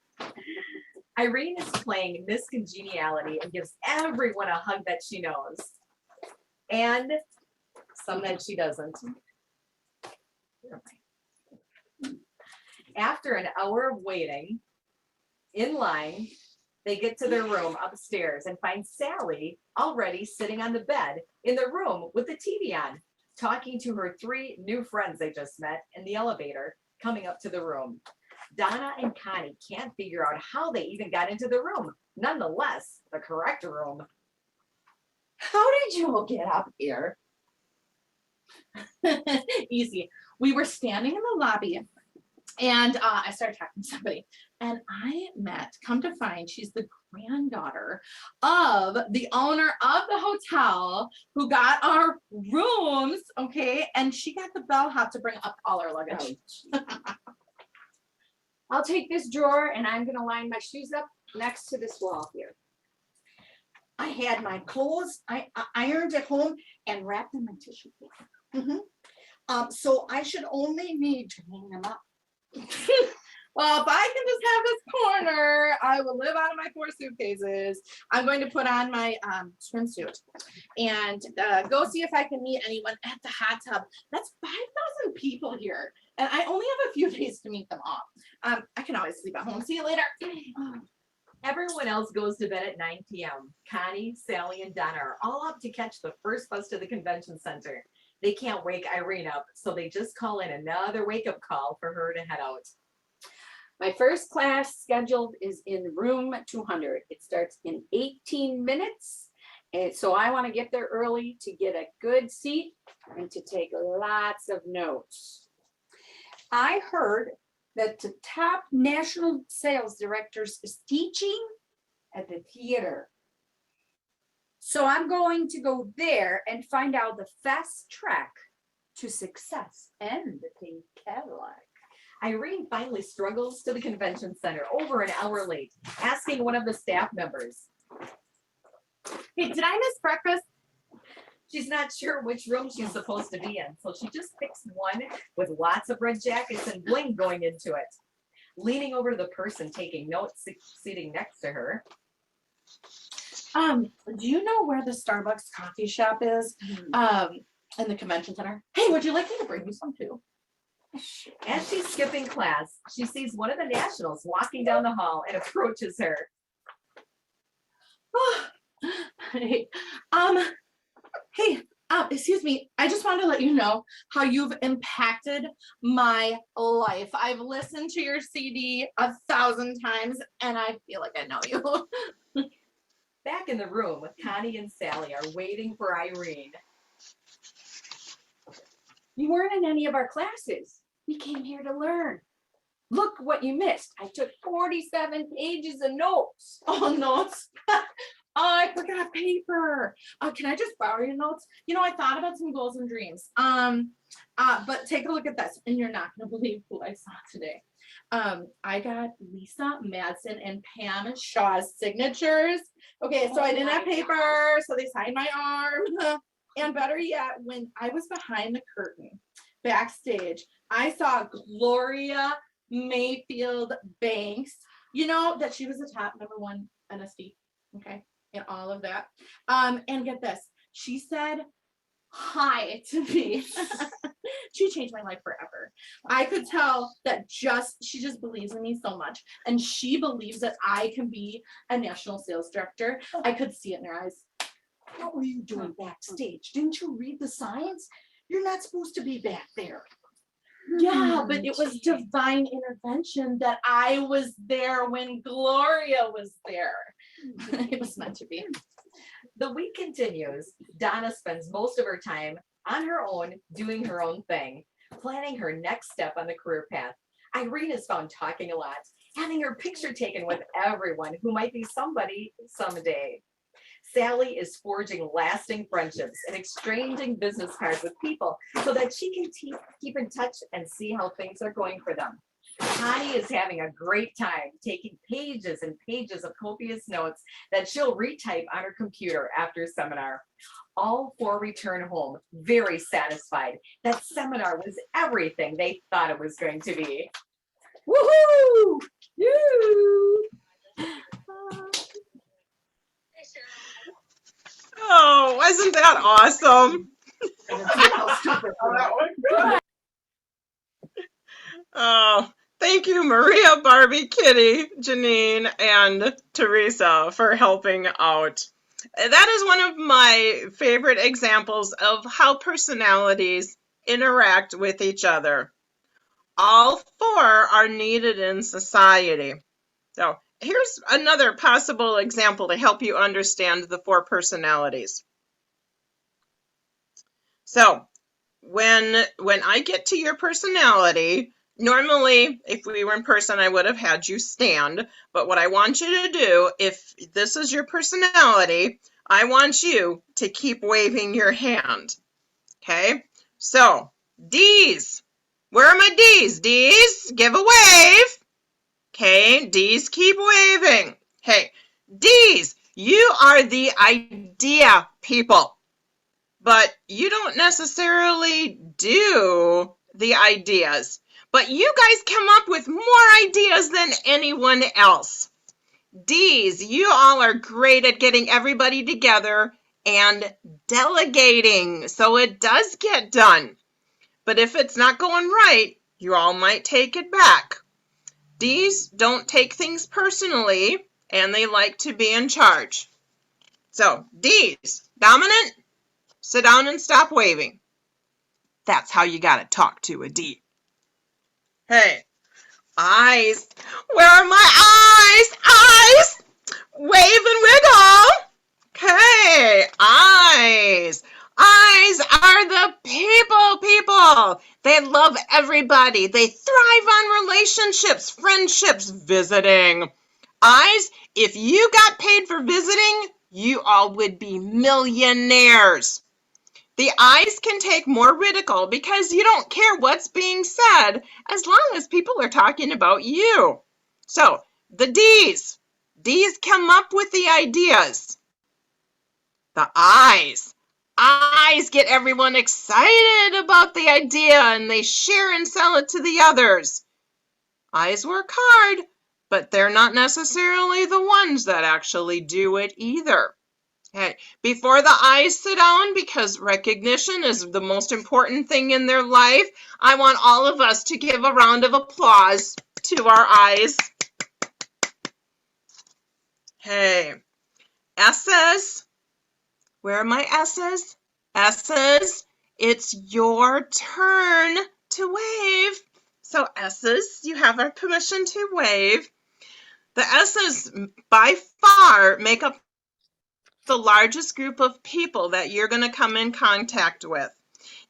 Irene is playing Miss Congeniality and gives everyone a hug that she knows, and some that she doesn't. After an hour of waiting in line, they get to their room upstairs and find Sally already sitting on the bed in the room with the TV on, talking to her 3 new friends they just met in the elevator coming up to the room. Donna and Connie can't figure out how they even got into the room, nonetheless, the correct room. How did you all get up here? Easy. We were standing in the lobby and I started talking to somebody and I met, come to find, she's the granddaughter of the owner of the hotel who got our rooms, okay? And she got the bellhop to bring up all our luggage. I'll take this drawer and I'm gonna line my shoes up next to this wall here. I had my clothes, I ironed at home and wrapped them in tissue paper. So I should only need to hang them up. Well, if I can just have this corner, I will live out of my 4 suitcases. I'm going to put on my swimsuit and go see if I can meet anyone at the hot tub. That's 5,000 people here, and I only have a few days to meet them all. I can always sleep at home. See you later. Everyone else goes to bed at 9 p.m. Connie, Sally, and Donna are all up to catch the first bus to the convention center. They can't wake Irene up, so they just call in another wake-up call for her to head out. My first class scheduled is in room 200. It starts in 18 minutes. And so I want to get there early to get a good seat and to take lots of notes. I heard that the top national sales directors is teaching at the theater. So I'm going to go there and find out the fast track to success and the pink Cadillac. Irene finally struggles to the convention center over an hour late, asking one of the staff members, Hey, did I miss breakfast? she's not sure which room she's supposed to be in, so she just picks one with lots of red jackets and bling going into it. Leaning over to the person taking notes sitting next to her. Do you know where the Starbucks coffee shop is? In the convention center. Hey, would you like me to bring you some too? As she's skipping class, she sees one of the nationals walking down the hall and approaches her. Hey, excuse me. I just wanted to let you know how you've impacted my life. I've listened to your CD 1,000 times and I feel like I know you. Back in the room, Connie and Sally are waiting for Irene. You weren't in any of our classes. We came here to learn. Look what you missed. I took 47 pages of notes. Oh, notes. I forgot paper. Can I just borrow your notes? You know, I thought about some goals and dreams. But take a look at this, and you're not gonna believe who I saw today. I got Lisa Madsen and Pam Shaw's signatures. Okay, so I didn't have paper, so they signed my arm. And better yet, when I was behind the curtain backstage, I saw Gloria Mayfield Banks. You know that she was the top #1 NSD. Okay. And all of that. And get this, She said hi to me. She changed my life forever. I could tell that she just believes in me so much, and she believes that I can be a national sales director. I could see it in her eyes. What were you doing backstage? Didn't you read the signs? You're not supposed to be back there. Yeah, but it was divine intervention that I was there when Gloria was there. It was meant to be. The week continues. Donna spends most of her time on her own, doing her own thing, planning her next step on the career path. Irene is found talking a lot, having her picture taken with everyone who might be somebody someday. Sally is forging lasting friendships and exchanging business cards with people so that she can keep in touch and see how things are going for them. Connie is having a great time taking pages and pages of copious notes that she'll retype on her computer after seminar. All four return home very satisfied that seminar was everything they thought it was going to be. Woohoo! Woo! Oh, wasn't that awesome? Oh, thank you, Maria, Barbie, Kitty, Janine, and Teresa for helping out. That is one of my favorite examples of how personalities interact with each other. All four are needed in society. So here's another possible example to help you understand the four personalities. So when I get to your personality, normally if we were in person, I would have had you stand. But what I want you to do, if this is your personality, I want you to keep waving your hand. Okay? So, D's. Where are my D's? D's, give a wave. Okay, D's, keep waving. Hey, D's, you are the idea people, but you don't necessarily do the ideas. But you guys come up with more ideas than anyone else. D's, you all are great at getting everybody together and delegating, so it does get done. But if it's not going right, you all might take it back. D's don't take things personally, and they like to be in charge. So, D's, dominant, sit down and stop waving. That's how you gotta talk to a D. Hey, eyes, where are my eyes? Eyes, wave and wiggle. Okay, eyes. Eyes are the people. They love everybody. They thrive on relationships, friendships, visiting. Eyes, if you got paid for visiting, you all would be millionaires. The eyes can take more ridicule because you don't care what's being said as long as people are talking about you. So, the D's. D's come up with the ideas. The I's. I's get everyone excited about the idea and they share and sell it to the others. I's work hard, but they're not necessarily the ones that actually do it either. Okay, before the I's sit down, because recognition is the most important thing in their life, I want all of us to give a round of applause to our I's. Hey, S's. Where are my S's? S's, it's your turn to wave. So S's, you have our permission to wave. The S's by far make up the largest group of people that you're going to come in contact with.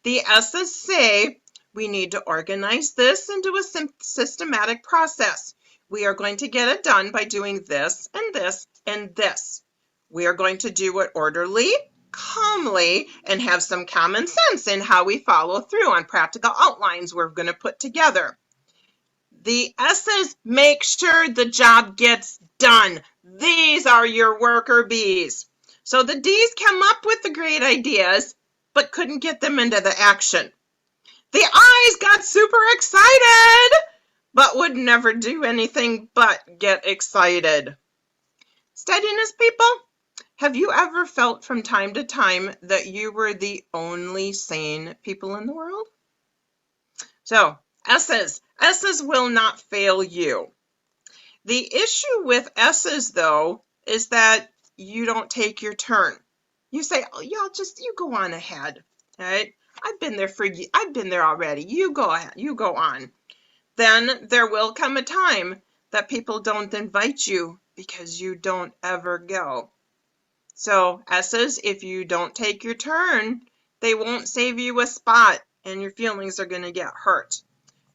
The S's say we need to organize this into a systematic process. We are going to get it done by doing this and this and this. We are going to do it orderly, calmly, and have some common sense in how we follow through on practical outlines we're going to put together. The S's make sure the job gets done. These are your worker bees. So the D's come up with the great ideas, but couldn't get them into the action. The I's got super excited, but would never do anything but get excited. Steadiness, people. Have you ever felt from time to time that you were the only sane people in the world? So, S's. S's will not fail you. The issue with S's, though, is that you don't take your turn. You say, oh, yeah, you go on ahead, right? I've been there already. You go ahead, you go on. Then there will come a time that people don't invite you because you don't ever go. So S's, if you don't take your turn, they won't save you a spot and your feelings are going to get hurt.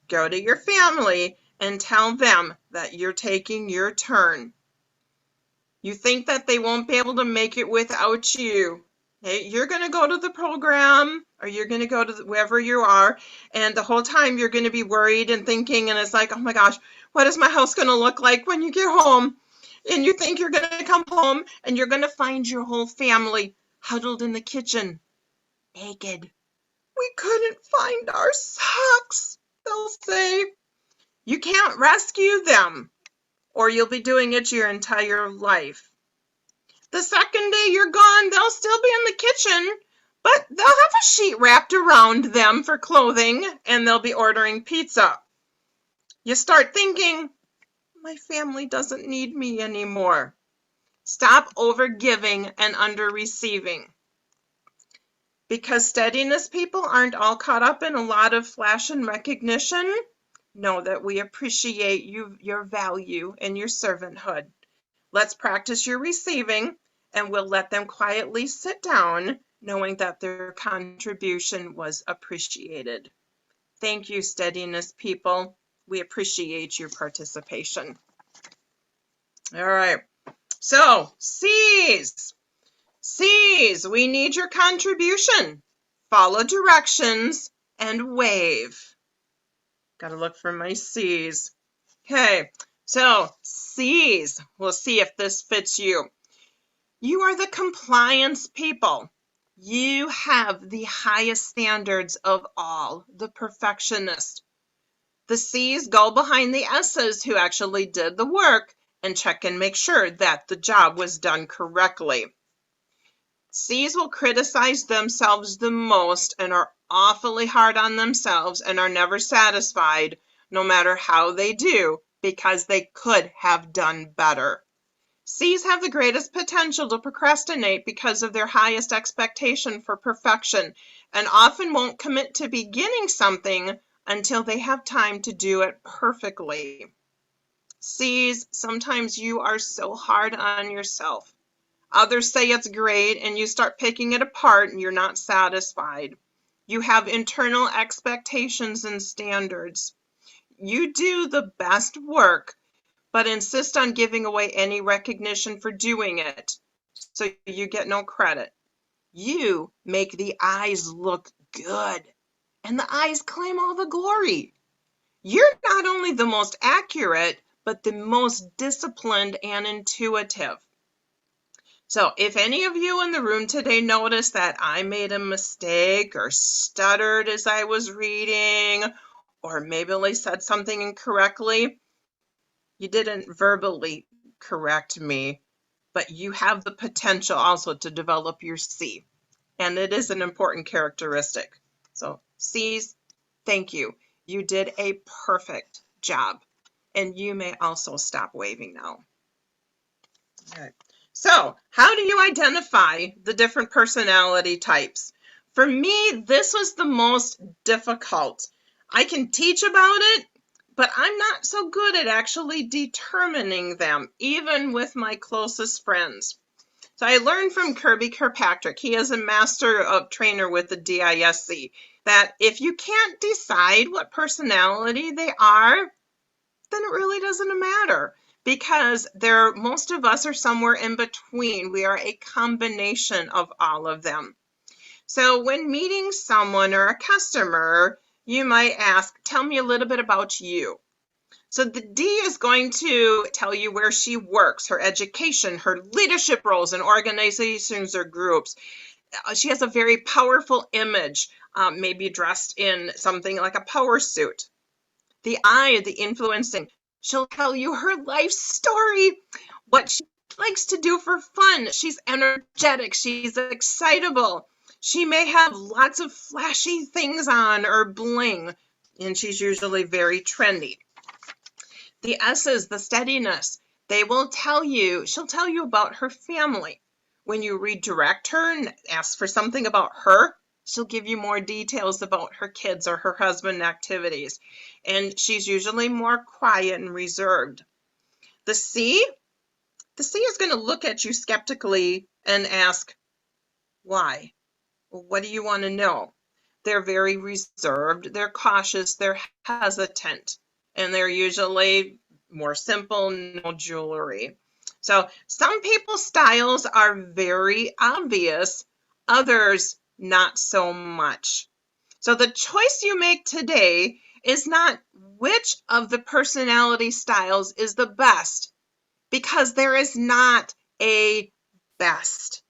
Go to your family and tell them that you're taking your turn. You think that they won't be able to make it without you. Okay? You're going to go to the program or you're going to go to wherever you are, and the whole time you're going to be worried and thinking, and it's like, oh my gosh, what is my house going to look like when you get home? And you think you're going to come home and you're going to find your whole family huddled in the kitchen, naked. We couldn't find our socks, they'll say. You can't rescue them, or you'll be doing it your entire life. The second day you're gone, they'll still be in the kitchen, but they'll have a sheet wrapped around them for clothing, and they'll be ordering pizza. You start thinking, my family doesn't need me anymore. Stop overgiving and under-receiving. Because steadiness people aren't all caught up in a lot of flash and recognition, know that we appreciate your value and your servanthood. Let's practice your receiving, and we'll let them quietly sit down, knowing that their contribution was appreciated. Thank you, steadiness people. We appreciate your participation. All right. So, C's. C's, we need your contribution. Follow directions and wave. Got to look for my C's. Okay, so C's, we'll see if this fits you. You are the compliance people. You have the highest standards of all, the perfectionist. The C's go behind the S's who actually did the work and check and make sure that the job was done correctly. C's will criticize themselves the most and are awfully hard on themselves and are never satisfied, no matter how they do, because they could have done better. C's have the greatest potential to procrastinate because of their highest expectation for perfection and often won't commit to beginning something until they have time to do it perfectly. C's, sometimes you are so hard on yourself. Others say it's great and you start picking it apart and you're not satisfied. You have internal expectations and standards. You do the best work, but insist on giving away any recognition for doing it, so you get no credit. You make the eyes look good, and the eyes claim all the glory. You're not only the most accurate, but the most disciplined and intuitive. So if any of you in the room today noticed that I made a mistake or stuttered as I was reading, or maybe I said something incorrectly, you didn't verbally correct me, but you have the potential also to develop your C. And it is an important characteristic. So C's, thank you. You did a perfect job. And you may also stop waving now. Okay. So how do you identify the different personality types? For me, this was the most difficult. I can teach about it, but I'm not so good at actually determining them, even with my closest friends. So I learned from Kirby Kirkpatrick, he is a master of trainer with the DISC, that if you can't decide what personality they are, then it really doesn't matter, because most of us are somewhere in between. We are a combination of all of them. So when meeting someone or a customer, you might ask, tell me a little bit about you. So the D is going to tell you where she works, her education, her leadership roles in organizations or groups. She has a very powerful image, maybe dressed in something like a power suit. The I, the influencing, she'll tell you her life story, what she likes to do for fun. She's energetic. She's excitable. She may have lots of flashy things on or bling, and she's usually very trendy. The S's, the steadiness, she'll tell you about her family. When you redirect her and ask for something about her, she'll give you more details about her kids or her husband activities. And she's usually more quiet and reserved. The C is going to look at you skeptically and ask, why? Well, what do you want to know? They're very reserved, they're cautious, they're hesitant, and they're usually more simple, no jewelry. So some people's styles are very obvious, others not so much. So the choice you make today is not which of the personality styles is the best, because there is not a best.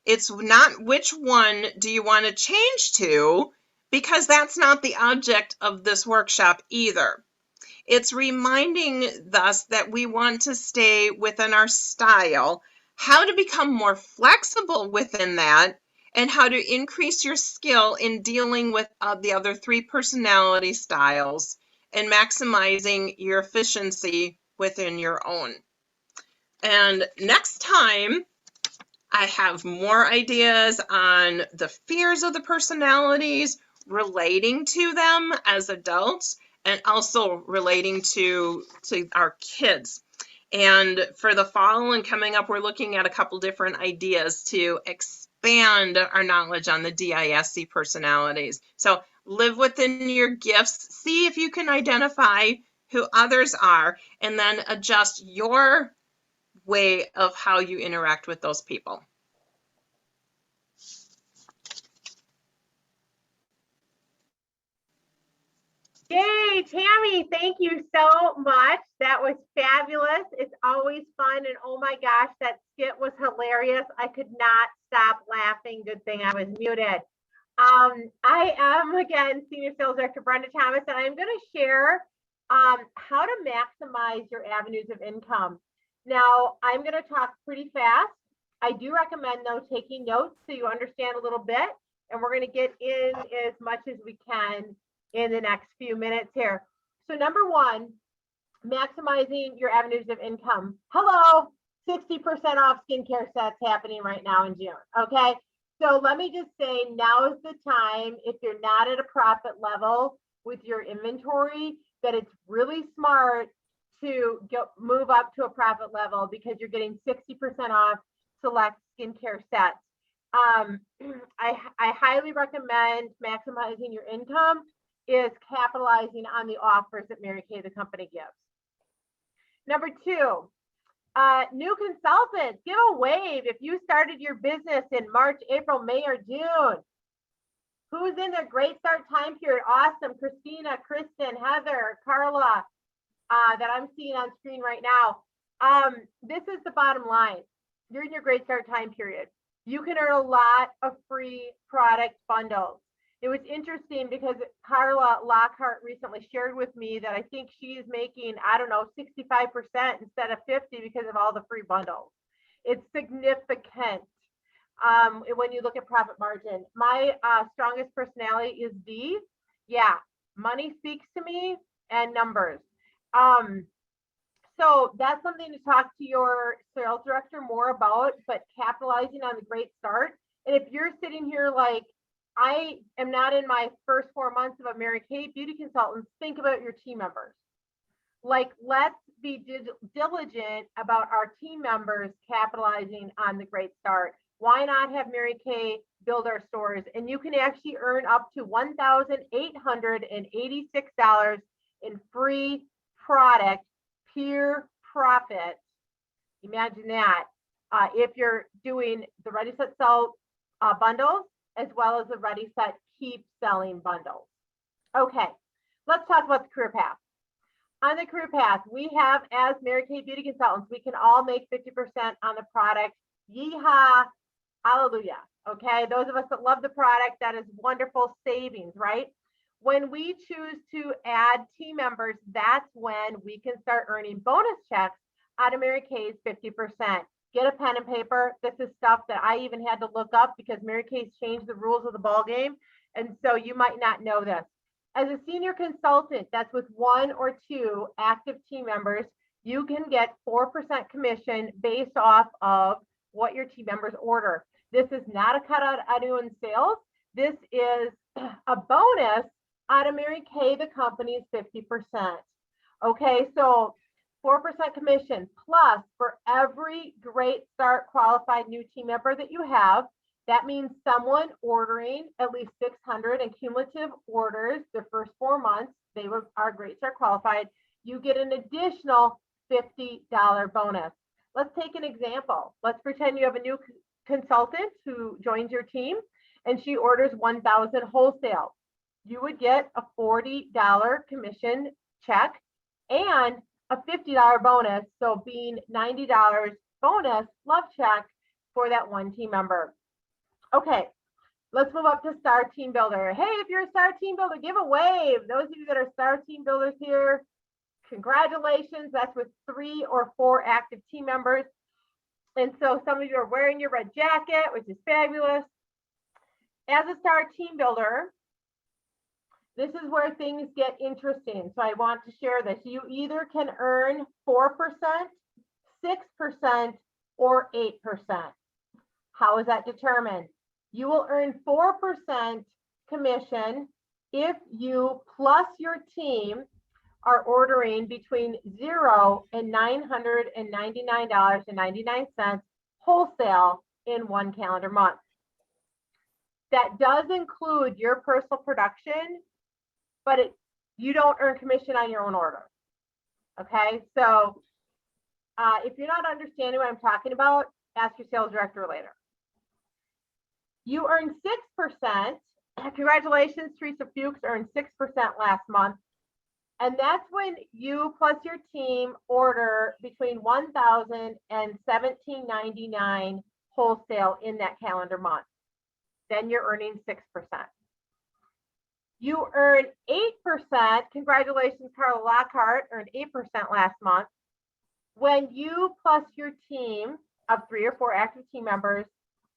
It's not which one do you want to change to, because that's not the object of this workshop either. It's reminding us that we want to stay within our style, how to become more flexible within that, and how to increase your skill in dealing with the other 3 personality styles and maximizing your efficiency within your own. And next time, I have more ideas on the fears of the personalities, relating to them as adults, and also relating to our kids. And for the fall and coming up, we're looking at a couple different ideas to expand our knowledge on the DISC personalities. So live within your gifts, see if you can identify who others are, and then adjust your way of how you interact with those people. Yay, Tammy, thank you so much. That was fabulous. It's always fun. And oh my gosh, that skit was hilarious. I could not stop laughing. Good thing I was muted. I am, again, Senior Sales Director Brenda Thomas, and I'm going to share how to maximize your avenues of income. Now, I'm going to talk pretty fast. I do recommend, though, taking notes so you understand a little bit, and we're going to get in as much as we can in the next few minutes here. So number 1, maximizing your avenues of income. Hello, 60% off skincare sets happening right now in June, okay? So let me just say, now is the time, if you're not at a profit level with your inventory, that it's really smart to move up to a profit level, because you're getting 60% off select skincare sets. I highly recommend maximizing your income is capitalizing on the offers that Mary Kay, the company, gives. Number 2, new consultants, give a wave if you started your business in March, April, May, or June. Who's in their great start time period? Awesome. Christina, Kristen, Heather, Carla, that I'm seeing on screen right now. This is the bottom line. You're in your great start time period. You can earn a lot of free product bundles. It was interesting because Carla Lockhart recently shared with me that I think she's making, I don't know, 65% instead of 50% because of all the free bundles. It's significant when you look at profit margin. My strongest personality is D. Yeah, money speaks to me, and numbers. So that's something to talk to your sales director more about, but capitalizing on the great start. And if you're sitting here like, I am not in my first 4 months of a Mary Kay Beauty Consultant, think about your team members. Like, let's be diligent about our team members capitalizing on the great start. Why not have Mary Kay build our stores? And you can actually earn up to $1,886 in free product, pure profit. Imagine that. If you're doing the Ready, Set, Sell bundles, as well as the Ready, Set, Keep selling bundles. Okay, let's talk about the career path. On the career path, we have, as Mary Kay Beauty Consultants, we can all make 50% on the product. Yeehaw, hallelujah. Okay, those of us that love the product, that is wonderful savings, right? When we choose to add team members, that's when we can start earning bonus checks out of Mary Kay's 50%. get a pen and paper. This is stuff that I even had to look up because Mary Kay's changed the rules of the ball game. And so you might not know this. As a senior consultant, that's with 1 or 2 active team members, you can get 4% commission based off of what your team members order. This is not a cut out anyone's sales. This is a bonus out of Mary Kay, the company's 50%. Okay, so 4% commission plus for every Great Start qualified new team member that you have. That means someone ordering at least 600 in cumulative orders the first 4 months, they are Great Start qualified. You get an additional $50 bonus. Let's take an example. Let's pretend you have a new consultant who joins your team and she orders 1,000 wholesale. You would get a $40 commission check and a $50 bonus. So being $90 bonus love check for that one team member. Okay, let's move up to Star Team Builder. Hey, if you're a Star Team Builder, give a wave. Those of you that are Star Team Builders here, congratulations. That's with 3 or 4 active team members. And so some of you are wearing your red jacket, which is fabulous. As a Star Team Builder, this is where things get interesting. So I want to share this. You either can earn 4%, 6%, or 8%. How is that determined? You will earn 4% commission if you plus your team are ordering between $0 and $999.99 wholesale in 1 calendar month. That does include your personal production, but you don't earn commission on your own order. Okay, so if you're not understanding what I'm talking about, ask your sales director later. You earned 6%. Congratulations, Teresa Fuchs earned 6% last month. And that's when you plus your team order between $1,000 and $1,799 wholesale in that calendar month. Then you're earning 6%. You earn 8%. Congratulations, Carla Lockhart earned 8% last month. When you plus your team of 3 or 4 active team members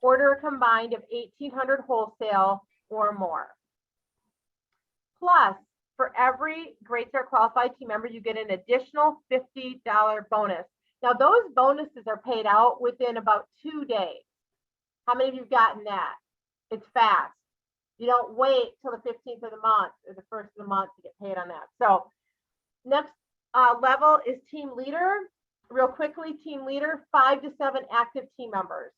order a combined of 1,800 wholesale or more. Plus, for every Great Start qualified team member, you get an additional $50 bonus. Now, those bonuses are paid out within about 2 days. How many of you have gotten that? It's fast. You don't wait till the 15th of the month or the 1st of the month to get paid on that. So next level is team leader. Real quickly, team leader, 5 to 7 active team members.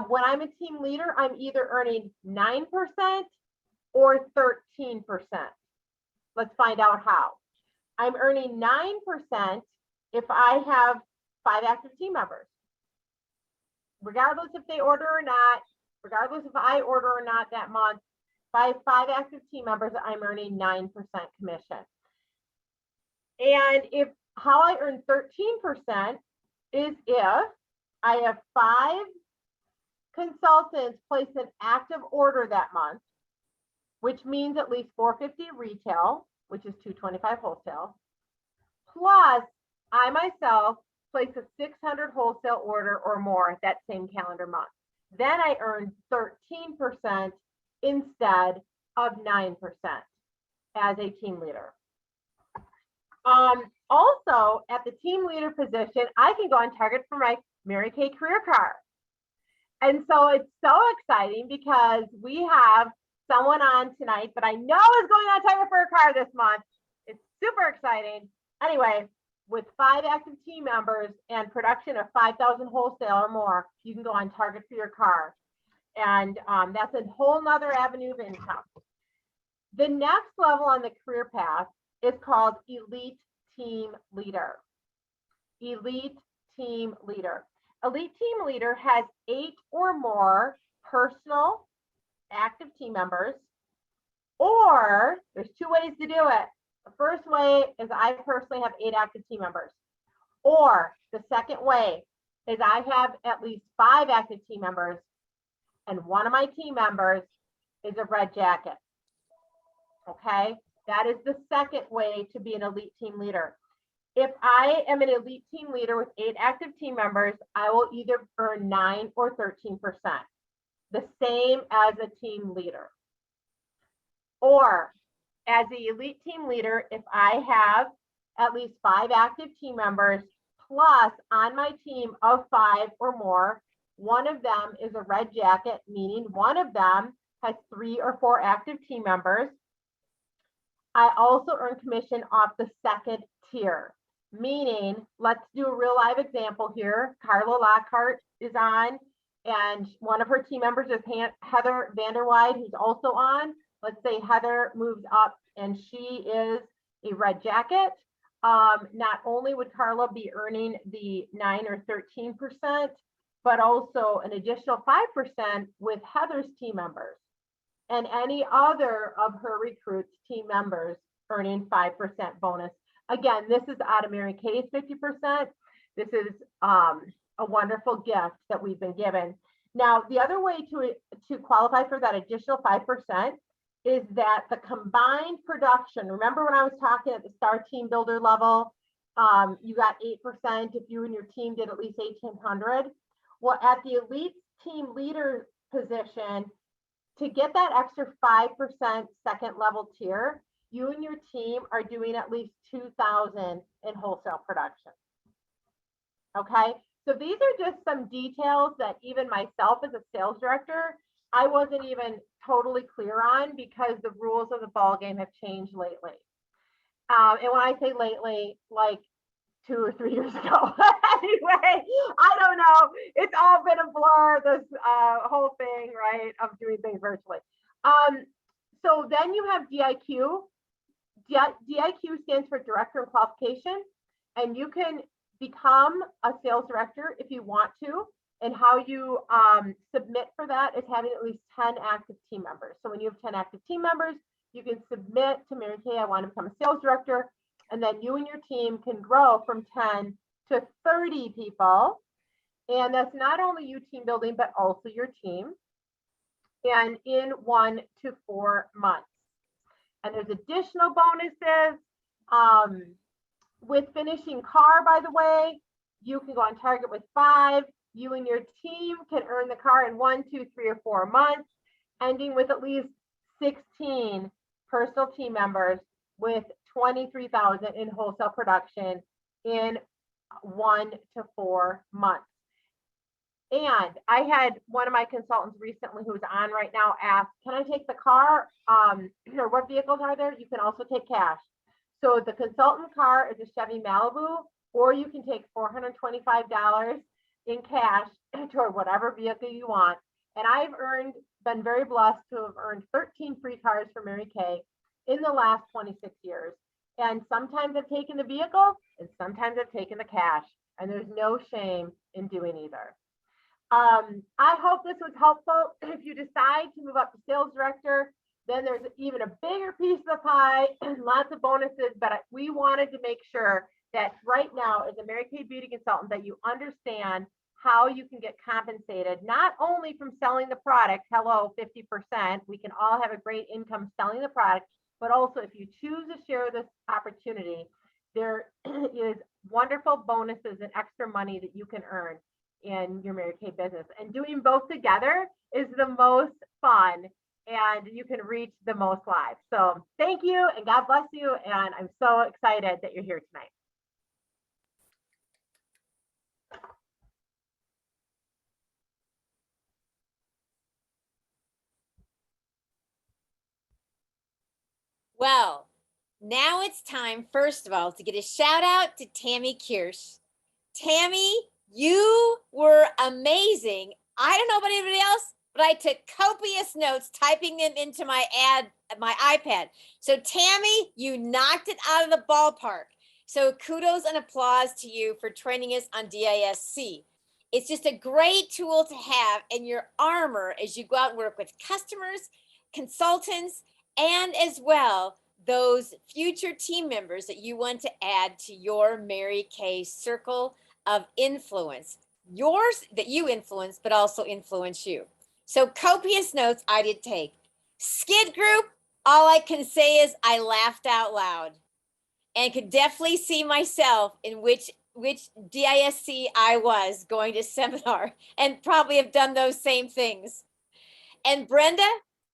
When I'm a team leader, I'm either earning 9% or 13%. Let's find out how. I'm earning 9% if I have 5 active team members. Regardless if they order or not, regardless if I order or not that month, if I have 5 active team members, I'm earning 9% commission. And if how I earn 13% is if I have 5 consultants place an active order that month, which means at least $450 retail, which is $225 wholesale, plus I myself place a 600 wholesale order or more that same calendar month. Then I earn 13% instead of 9% as a team leader. Also, at the team leader position, I can go on target for my Mary Kay career card. And so it's so exciting because we have someone on tonight that I know is going on target for a car this month. It's super exciting. Anyway, with 5 active team members and production of 5,000 wholesale or more, you can go on target for your car. And that's a whole nother avenue of income. The next level on the career path is called Elite Team Leader. Elite Team Leader. Elite Team Leader has 8 or more personal active team members, or there's 2 ways to do it. The first way is I personally have 8 active team members, or the second way is I have at least 5 active team members and one of my team members is a red jacket. Okay, that is the second way to be an elite team leader. If I am an elite team leader with 8 active team members, I will either earn 9 or 13%, the same as a team leader. Or as the elite team leader, if I have at least 5 active team members, plus on my team of 5 or more, one of them is a red jacket, meaning one of them has 3 or 4 active team members. I also earn commission off the second tier, meaning, let's do a real live example here. Carla Lockhart is on, and one of her team members is Heather Vanderwide, who's also on. Let's say Heather moves up and she is a red jacket. Not only would Carla be earning the 9 or 13%, but also an additional 5% with Heather's team members and any other of her recruits team members earning 5% bonus. Again, this is out of Mary Kay's 50%. This is a wonderful gift that we've been given. Now, the other way to qualify for that additional 5% is that the combined production, remember when I was talking at the Star Team Builder level, you got 8% if you and your team did at least 1,800. Well, at the elite team leader position, to get that extra 5% second level tier, you and your team are doing at least 2,000 in wholesale production. Okay, so these are just some details that even myself as a sales director, I wasn't even totally clear on because the rules of the ball game have changed lately. And when I say lately, like 2 or 3 years ago. Anyway, I don't know. It's all been a blur, this whole thing, right, of doing things virtually. So then you have DIQ. DIQ stands for Director of Qualification, and you can become a sales director if you want to. And how you submit for that is having at least 10 active team members. So when you have 10 active team members, you can submit to Mary Kay, I want to become a sales director. And then you and your team can grow from 10 to 30 people. And that's not only you team building, but also your team. And in 1 to 4 months. And there's additional bonuses. With finishing car, by the way, you can go on target with 5. You and your team can earn the car in 1, 2, 3, or 4 months, ending with at least 16 personal team members with 23,000 in wholesale production in 1 to 4 months. And I had one of my consultants recently who's on right now ask, can I take the car? Or what vehicles are there? You can also take cash. So the consultant car is a Chevy Malibu, or you can take $425 in cash toward whatever vehicle you want. And I've been very blessed to have earned 13 free cars for Mary Kay in the last 26 years. And sometimes I've taken the vehicle and sometimes I've taken the cash, and there's no shame in doing either. I hope this was helpful. If you decide to move up to sales director, then there's even a bigger piece of the pie, lots of bonuses, but we wanted to make sure that right now as a Mary Kay Beauty Consultant that you understand how you can get compensated, not only from selling the product, hello, 50%, we can all have a great income selling the product, but also if you choose to share this opportunity, there is wonderful bonuses and extra money that you can earn in your Mary Kay business. And doing both together is the most fun, and you can reach the most lives. So thank you and God bless you. And I'm so excited that you're here tonight. Well, now it's time, first of all, to get a shout out to Tammy Kirsch. Tammy, you were amazing. I don't know about anybody else, but I took copious notes, typing them into my iPad. So Tammy, you knocked it out of the ballpark. So kudos and applause to you for training us on DISC. It's just a great tool to have in your armor as you go out and work with customers, consultants, and as well, those future team members that you want to add to your Mary Kay circle of influence. Yours that you influence, but also influence you. So copious notes I did take. Skid group, all I can say is I laughed out loud. and could definitely see myself in which DISC I was going to seminar, and probably have done those same things. And Brenda,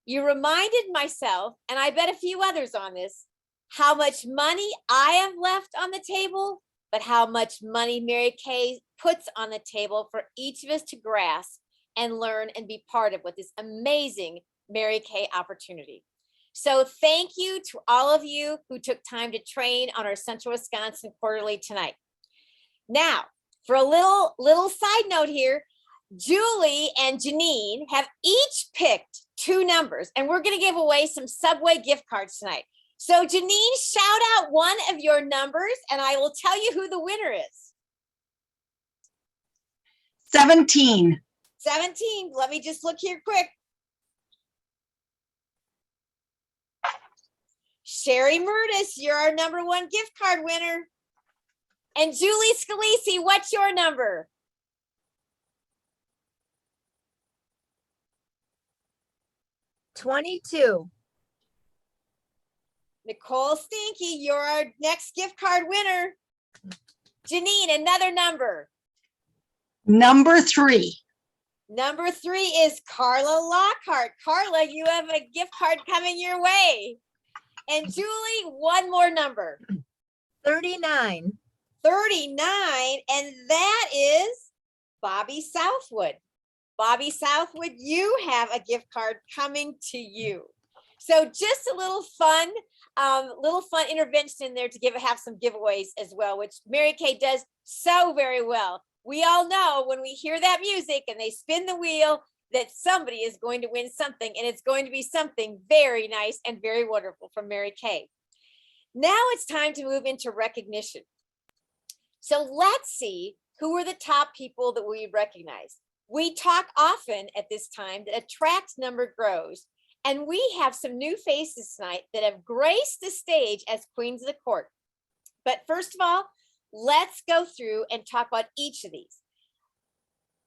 you reminded myself, and I bet a few others on this, how much money I have left on the table, but how much money Mary Kay puts on the table for each of us to grasp and learn and be part of with this amazing Mary Kay opportunity. So thank you to all of you who took time to train on our Central Wisconsin Quarterly tonight. Now, for a little side note here, Julie and Janine have each picked 2 numbers, and we're going to give away some Subway gift cards tonight. So Janine, shout out one of your numbers, and I will tell you who the winner is. 17. 17. Let me just look here quick. Sherry Murtis, you're our number 1 gift card winner. And Julie Scalisi, what's your number? 22. Nicole Stinky, you're our next gift card winner. Janine, another number. Number 3. Number 3 is Carla Lockhart. Carla, you have a gift card coming your way. And Julie, one more number. 39. 39, and that is Bobby Southwood. Bobby Southwood, you have a gift card coming to you. So just a little fun intervention in there to have some giveaways as well, which Mary Kay does so very well. We all know when we hear that music and they spin the wheel that somebody is going to win something, and it's going to be something very nice and very wonderful from Mary Kay. Now it's time to move into recognition. So let's see who are the top people that we recognize. We talk often at this time that attract number grows, and we have some new faces tonight that have graced the stage as queens of the court. But first of all, let's go through and talk about each of these.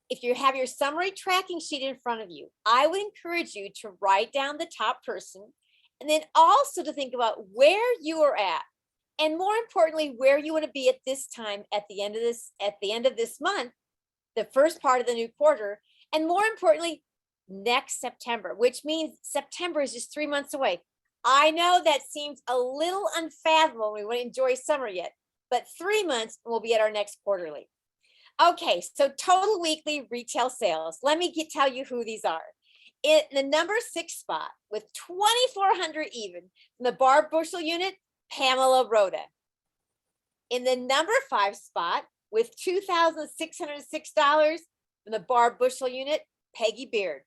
If you have your summary tracking sheet in front of you, I would encourage you to write down the top person, and then also to think about where you are at, and more importantly, where you want to be at this time at the end of this month, the first part of the new quarter, and more importantly, next September, which means September is just 3 months away. I know that seems a little unfathomable. We want to enjoy summer yet, but 3 months we'll be at our next quarterly. Okay, so total weekly retail sales. Let me tell you who these are. In the number 6 spot with 2,400 even from the Barb Bushel unit, Pamela Rhoda. In the number 5 spot with $2,606 from the Barb Bushel unit, Peggy Beard.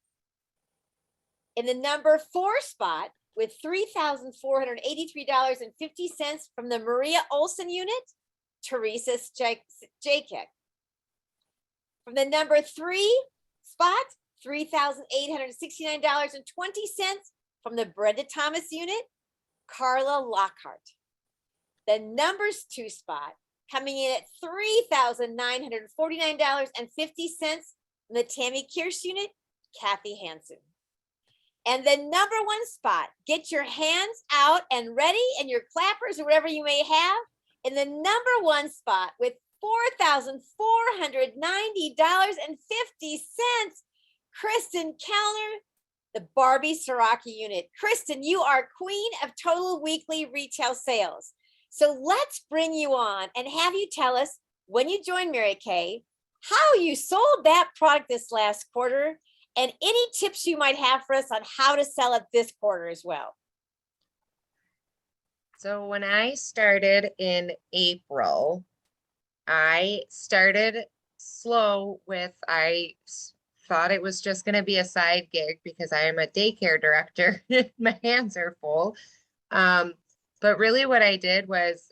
In the number 4 spot with $3,483.50 from the Maria Olson unit, Teresa Jakic. From the number 3 spot, $3,869.20 from the Brenda Thomas unit, Carla Lockhart. The numbers 2 spot coming in at $3,949.50 from the Tammy Kirsch unit, Kathy Hansen. And the number 1 spot, get your hands out and ready and your clappers or whatever you may have. In the number 1 spot with $4,490.50, Kristen Kellner, the Barbie Siraki unit. Kristen, you are queen of total weekly retail sales. So let's bring you on and have you tell us when you joined Mary Kay, how you sold that product this last quarter, and any tips you might have for us on how to sell it this quarter as well. So when I started in April, I started slow with, I thought it was just going to be a side gig because I am a daycare director. My hands are full. But really what I did was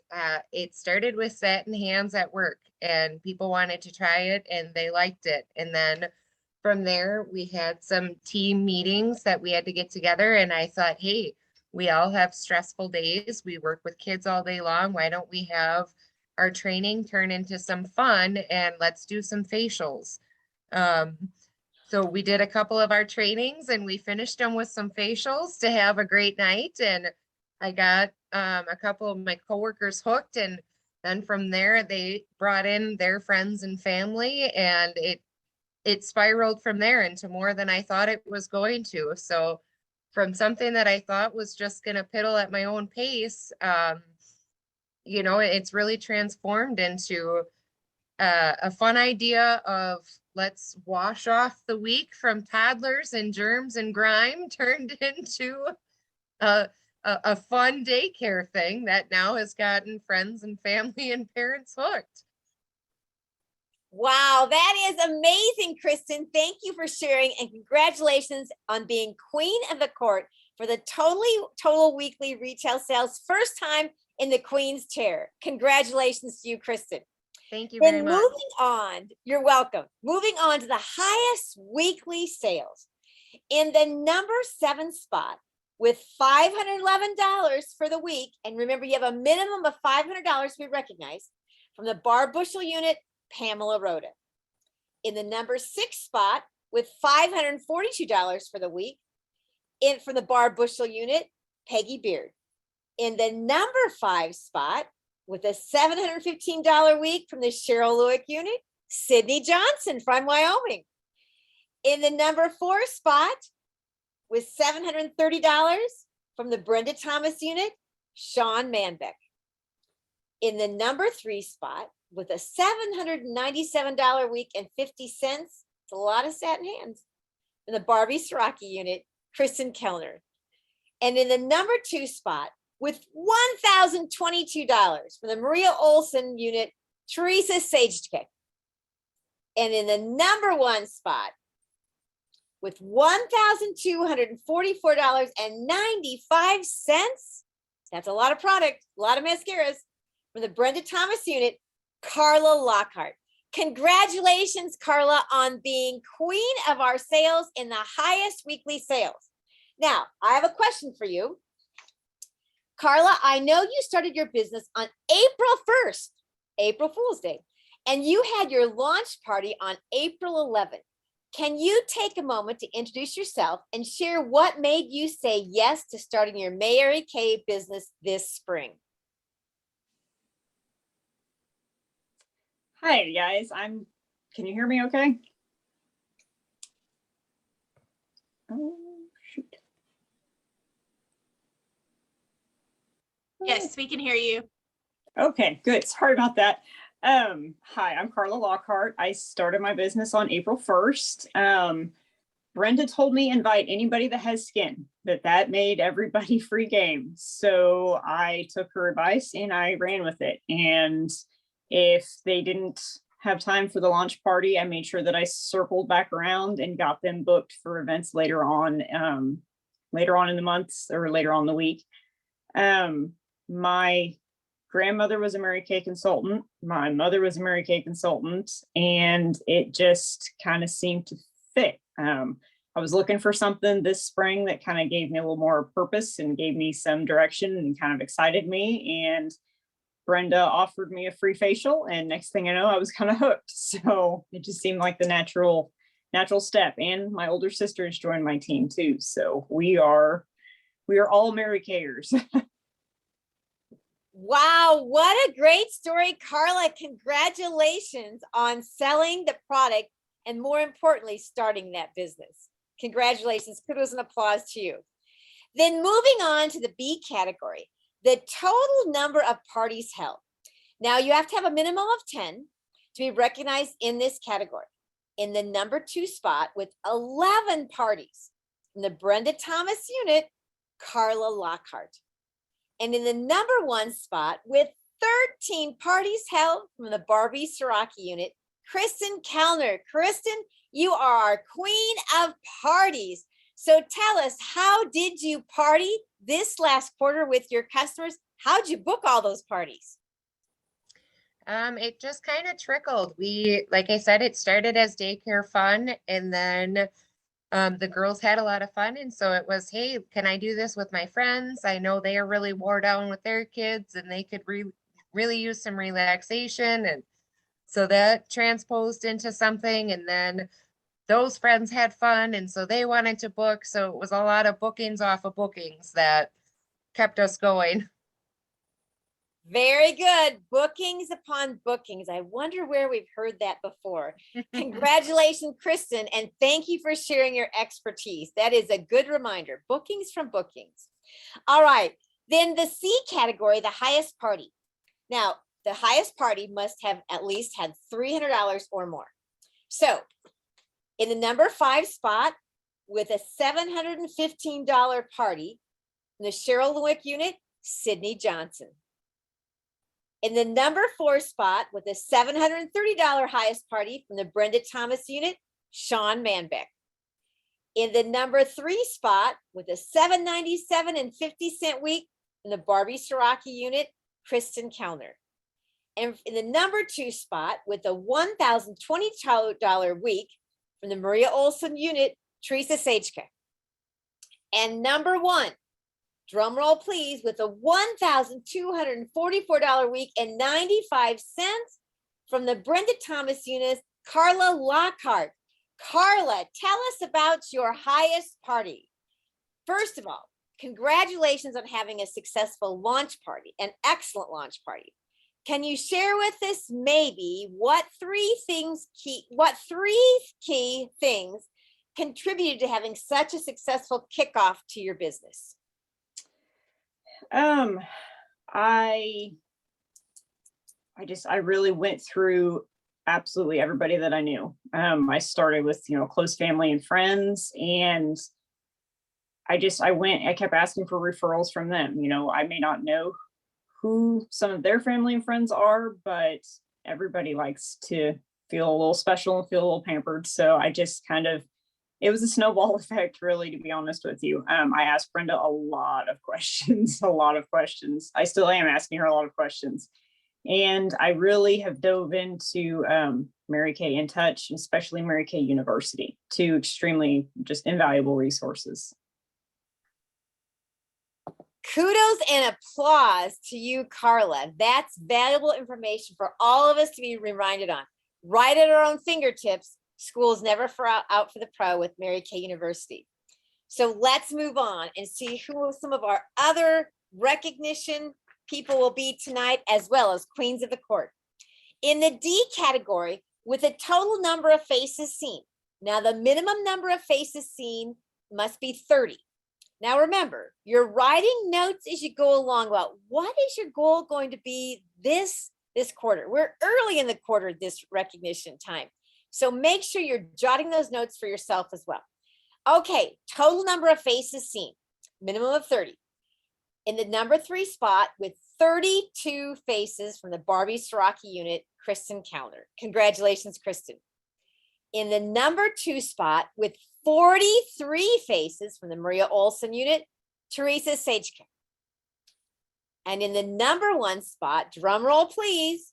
it started with setting hands at work, and people wanted to try it and they liked it. And then from there, we had some team meetings that we had to get together, and I thought, hey, we all have stressful days. We work with kids all day long. Why don't we have our training turn into some fun, and let's do some facials. So we did a couple of our trainings and we finished them with some facials to have a great night. And I got a couple of my coworkers hooked, and then from there they brought in their friends and family, and it spiraled from there into more than I thought it was going to. So from something that I thought was just going to piddle at my own pace, you know, it's really transformed into a fun idea of let's wash off the week from toddlers and germs and grime turned into a fun daycare thing that now has gotten friends and family and parents hooked. Wow, that is amazing, Kristen. Thank you for sharing and congratulations on being queen of the court for the total weekly retail sales. First time in the queen's chair. Congratulations to you, Kristen. Thank you Then very much. moving on, you're welcome. Moving on to the highest weekly sales in the number 7 spot with $511 for the week. And remember, you have a minimum of $500 to be recognized from the bar bushel unit, Pamela Rhoda. In the number 6 spot with $542 for the week from the bar bushel unit, Peggy Beard. In the number 5 spot with a $715 week from the Cheryl Lewick unit, Sydney Johnson from Wyoming. In the number 4 spot with $730 from the Brenda Thomas unit, Sean Manbeck. In the number 3 spot with a $797 week and 50 cents, it's a lot of satin hands, in the Barbie Siraki unit, Kristen Kellner. And in the number 2 spot with $1,022 from the Maria Olson unit, Teresa Sagekick. And in the number 1 spot with $1,244.95, that's a lot of product, a lot of mascaras, from the Brenda Thomas unit, Carla Lockhart. Congratulations, Carla, on being queen of our sales in the highest weekly sales. Now, I have a question for you. Carla, I know you started your business on April 1st, April Fool's Day, and you had your launch party on April 11th. Can you take a moment to introduce yourself and share what made you say yes to starting your Mary Kay business this spring? Hi guys, can you hear me okay? Oh, shoot. Yes, we can hear you. Okay, good. Sorry about that. Hi, I'm Carla Lockhart. I started my business on April 1st. Brenda told me invite anybody that has skin, that made everybody free game. So I took her advice and I ran with it. And if they didn't have time for the launch party, I made sure that I circled back around and got them booked for events later on in the months or later on in the week. My grandmother was a Mary Kay consultant. My mother was a Mary Kay consultant, and it just kind of seemed to fit. I was looking for something this spring that kind of gave me a little more purpose and gave me some direction and kind of excited me. And Brenda offered me a free facial, and next thing I know, I was kind of hooked. So it just seemed like the natural step. And my older sister has joined my team too. So we are all Mary Kayers. Wow, what a great story, Carla. Congratulations on selling the product and, more importantly, starting that business. Congratulations. Kudos and applause to you. Then moving on to the B category, the total number of parties held. Now you have to have a minimum of 10 to be recognized in this category. In the number 2 spot with 11 parties, in the Brenda Thomas unit, Carla Lockhart. And in the number 1 spot with 13 parties held from the Barbie Siraki unit, Kristen Kellner. Kristen, you are our queen of parties. So tell us, how did you party this last quarter with your customers? How'd you book all those parties? It just kind of trickled. Like I said, it started as daycare fun, and then the girls had a lot of fun. And so it was, hey, can I do this with my friends? I know they are really wore down with their kids and they could really use some relaxation. And so that transposed into something. And then those friends had fun. And so they wanted to book. So it was a lot of bookings off of bookings that kept us going. Very good. Bookings upon bookings. I wonder where we've heard that before. Congratulations, Kristen, and thank you for sharing your expertise. That is a good reminder. Bookings from bookings. All right. Then the C category, the highest party. Now, the highest party must have at least had $300 or more. So in the number 5 spot with a $715 party, in the Cheryl Lewick unit, Sydney Johnson. In the number 4 spot with a $730 highest party from the Brenda Thomas unit, Sean Manbeck. In the number 3 spot with a $797.50 week from the Barbie Siraki unit, Kristen Kellner. And in the number 2 spot with a $1,020 week from the Maria Olson unit, Teresa Sajka. And number 1, drum roll please, with a $1,244 week and 95 cents from the Brenda Thomas unit, Carla Lockhart. Carla, tell us about your highest party. First of all, congratulations on having a successful launch party, an excellent launch party. Can you share with us maybe what three key things contributed to having such a successful kickoff to your business? I really went through absolutely everybody that I knew. I started with, close family and friends, and I kept asking for referrals from them. I may not know who some of their family and friends are, but everybody likes to feel a little special and feel a little pampered. So I just it was a snowball effect, really, to be honest with you. I asked Brenda a lot of questions, I still am asking her a lot of questions. And I really have dove into Mary Kay In Touch, especially Mary Kay University, two extremely just invaluable resources. Kudos and applause to you, Carla. That's valuable information for all of us to be reminded on. Right at our own fingertips, school's never out for the pro with Mary Kay University. So let's move on and see who some of our other recognition people will be tonight, as well as Queens of the Court. In the D category, with a total number of faces seen. Now, the minimum number of faces seen must be 30. Now, remember, you're writing notes as you go along about what is your goal going to be this quarter. We're early in the quarter, this recognition time. So make sure you're jotting those notes for yourself as well. Okay, total number of faces seen, minimum of 30. In the number 3 spot with 32 faces from the Barbie Siraki unit, Kristen Kellner. Congratulations, Kristen. In the number 2 spot with 43 faces from the Maria Olson unit, Teresa Sajka. And in the number 1 spot, drum roll please,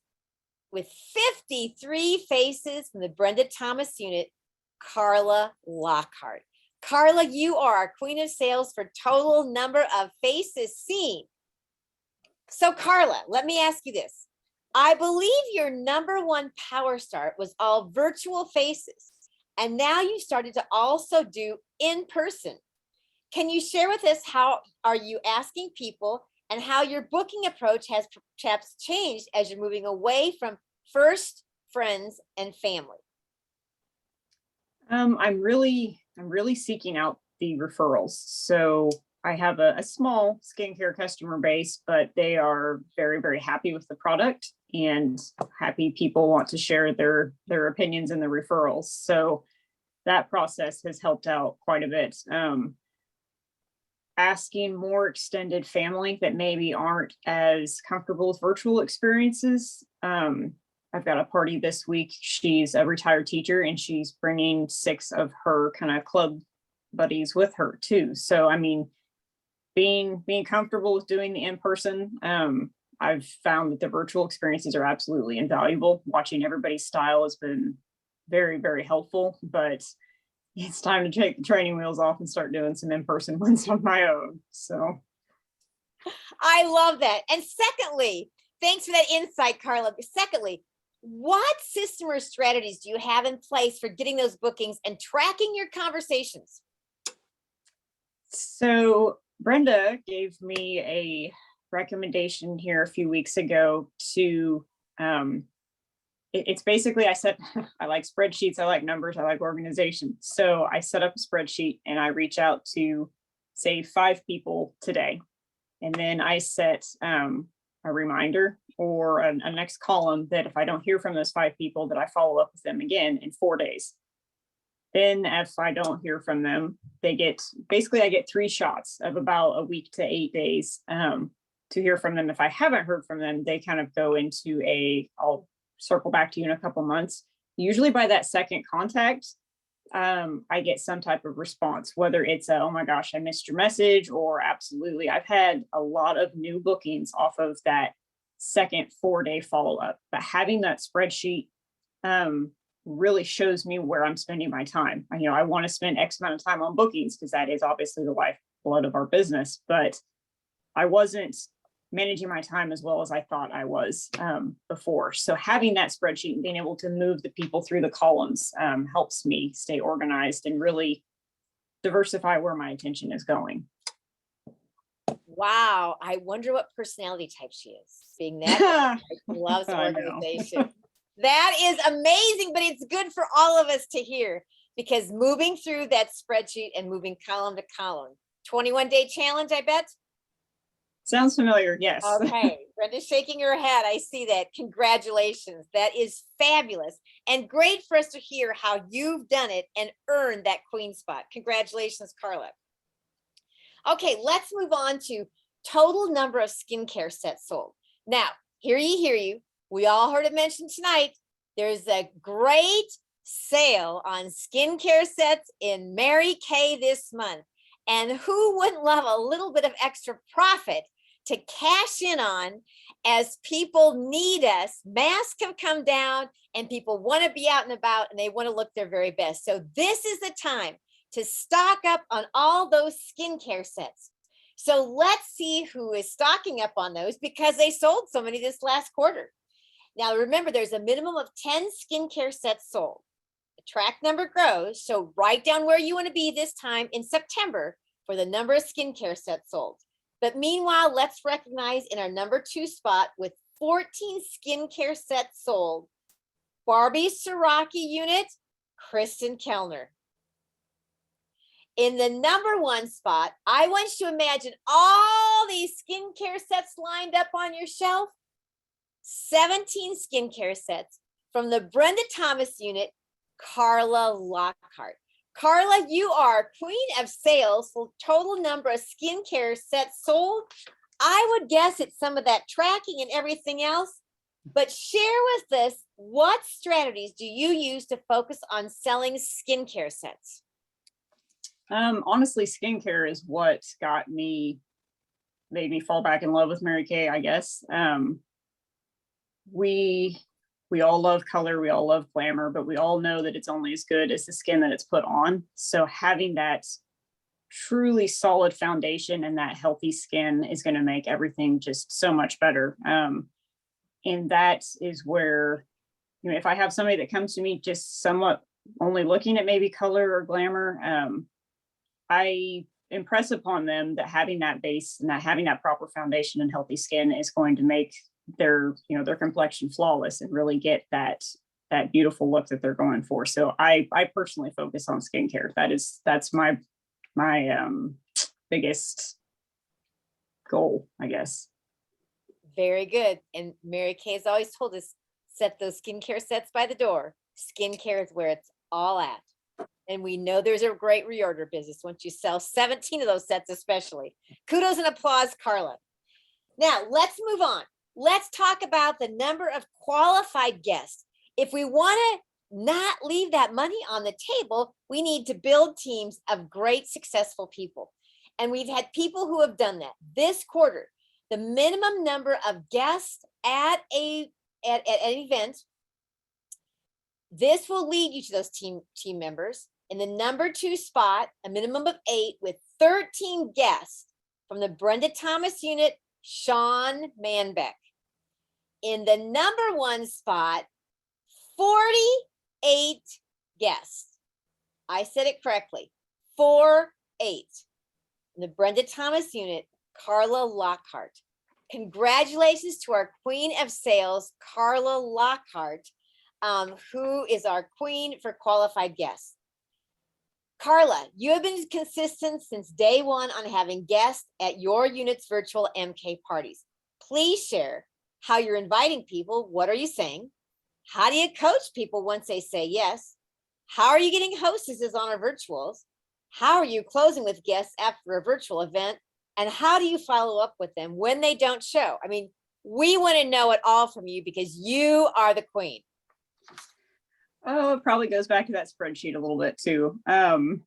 with 53 faces from the Brenda Thomas unit, Carla Lockhart. Carla, you are our queen of sales for total number of faces seen. So Carla, let me ask you this. I believe your number 1 power start was all virtual faces, and now you started to also do in person. Can you share with us how are you asking people and how your booking approach has perhaps changed as you're moving away from first friends and family? I'm really seeking out the referrals. So I have a small skincare customer base, but they are very, very happy with the product, and happy people want to share their opinions in the referrals. So that process has helped out quite a bit. Asking more extended family that maybe aren't as comfortable with virtual experiences. I've got a party this week. She's a retired teacher, and she's bringing 6 of her kind of club buddies with her too. So, I mean, being comfortable with doing the in-person, I've found that the virtual experiences are absolutely invaluable. Watching everybody's style has been very, very helpful, but it's time to take the training wheels off and start doing some in-person ones on my own. So I love that. And secondly, thanks for that insight, Carla. Secondly, what system or strategies do you have in place for getting those bookings and tracking your conversations? So Brenda gave me a recommendation here a few weeks ago to, it's basically, I said, I like spreadsheets, I like numbers, I like organization. So I set up a spreadsheet and I reach out to, say, 5 people today. And then I set a reminder or a next column that if I don't hear from those 5 people, that I follow up with them again in 4 days. Then if I don't hear from them, they get, basically I get 3 shots of about a week to 8 days to hear from them. If I haven't heard from them, they kind of go into I'll circle back to you in a couple months. Usually by that second contact, I get some type of response, whether it's oh my gosh, I missed your message, or absolutely. I've had a lot of new bookings off of that second 4-day follow-up, but having that spreadsheet really shows me where I'm spending my time. I want to spend X amount of time on bookings because that is obviously the lifeblood of our business, but I wasn't managing my time as well as I thought I was before. So having that spreadsheet and being able to move the people through the columns helps me stay organized and really diversify where my attention is going. Wow, I wonder what personality type she is. Being that loves organization. That is amazing, but it's good for all of us to hear, because moving through that spreadsheet and moving column to column, 21-day challenge, I bet. Sounds familiar, yes. Okay, Brenda's shaking her head. I see that. Congratulations. That is fabulous and great for us to hear how you've done it and earned that queen spot. Congratulations, Carla. Okay, let's move on to total number of skincare sets sold. Now, hear you. We all heard it mentioned tonight. There's a great sale on skincare sets in Mary Kay this month. And who wouldn't love a little bit of extra profit to cash in on as people need us? Masks have come down and people want to be out and about and they want to look their very best. So this is the time to stock up on all those skincare sets. So let's see who is stocking up on those, because they sold so many this last quarter. Now, remember, there's a minimum of 10 skincare sets sold. The track number grows, so write down where you want to be this time in September for the number of skincare sets sold. But meanwhile, let's recognize in our number 2 spot with 14 skincare sets sold, Barbie Siraki unit, Kristen Kellner. In the number 1 spot, I want you to imagine all these skincare sets lined up on your shelf. 17 skincare sets from the Brenda Thomas unit, Carla Lockhart. Carla, you are queen of sales for total number of skincare sets sold. I would guess it's some of that tracking and everything else, but share with us, what strategies do you use to focus on selling skincare sets? Honestly, skincare is what made me fall back in love with Mary Kay, I guess. We all love color, we all love glamour, but we all know that it's only as good as the skin that it's put on. So having that truly solid foundation and that healthy skin is going to make everything just so much better. And that is where, if I have somebody that comes to me just somewhat only looking at maybe color or glamour, I impress upon them that having that base and that having that proper foundation and healthy skin is going to make their complexion flawless and really get that beautiful look that they're going for. So I personally focus on skincare. That's my biggest goal, I guess. Very good. And Mary Kay has always told us, set those skincare sets by the door. Skincare is where it's all at. And we know there's a great reorder business once you sell 17 of those sets, especially. Kudos and applause, Carla. Now let's move on. Let's talk about the number of qualified guests. If we want to not leave that money on the table, we need to build teams of great, successful people. And we've had people who have done that. This quarter, the minimum number of guests at an event, this will lead you to those team members. In the number 2 spot, a minimum of 8 with 13 guests from the Brenda Thomas unit, Sean Manbeck. In the number 1 spot, 48 guests. I said it correctly, 48. In the Brenda Thomas unit, Carla Lockhart. Congratulations to our Queen of Sales, Carla Lockhart, who is our queen for qualified guests. Carla, you have been consistent since day one on having guests at your unit's virtual MK parties. Please share how you're inviting people. What are you saying? How do you coach people once they say yes? How are you getting hostesses on our virtuals? How are you closing with guests after a virtual event? And how do you follow up with them when they don't show? I mean, we want to know it all from you because you are the queen. Oh, it probably goes back to that spreadsheet a little bit too. I'm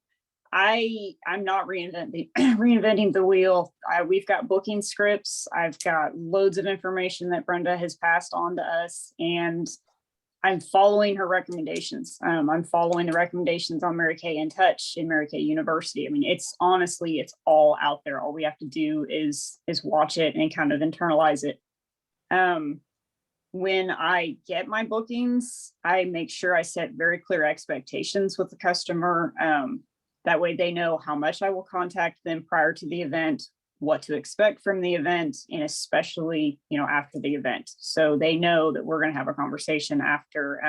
not reinventing the wheel. We've got booking scripts. I've got loads of information that Brenda has passed on to us, and I'm following her recommendations. I'm following the recommendations on Mary Kay in Touch in Mary Kay University. I mean, it's honestly, it's all out there. All we have to do is watch it and kind of internalize it. When I get my bookings, I make sure I set very clear expectations with the customer. That way they know how much I will contact them prior to the event, what to expect from the event, and especially, after the event. So they know that we're going to have a conversation after,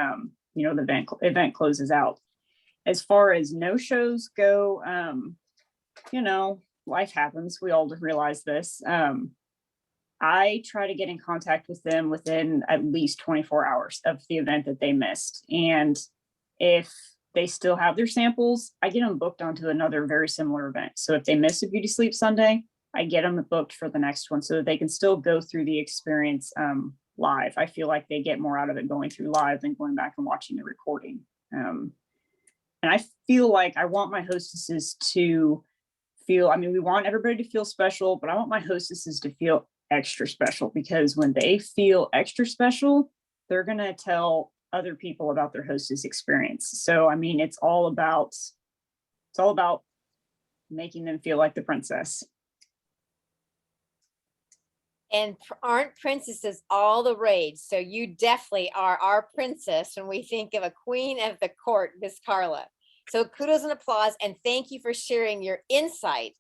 the event closes out. As far as no-shows go, life happens. We all realize this. I try to get in contact with them within at least 24 hours of the event that they missed. And if they still have their samples, I get them booked onto another very similar event. So if they miss a Beauty Sleep Sunday, I get them booked for the next one so that they can still go through the experience live. I feel like they get more out of it going through live than going back and watching the recording. And I feel like I want my hostesses to feel, we want everybody to feel special, but I want my hostesses to feel extra special, because when they feel extra special, they're going to tell other people about their hostess experience. So, it's all about making them feel like the princess. And aren't princesses all the rage? So you definitely are our princess when we think of a queen of the court, Miss Carla. So kudos and applause, and thank you for sharing your insight.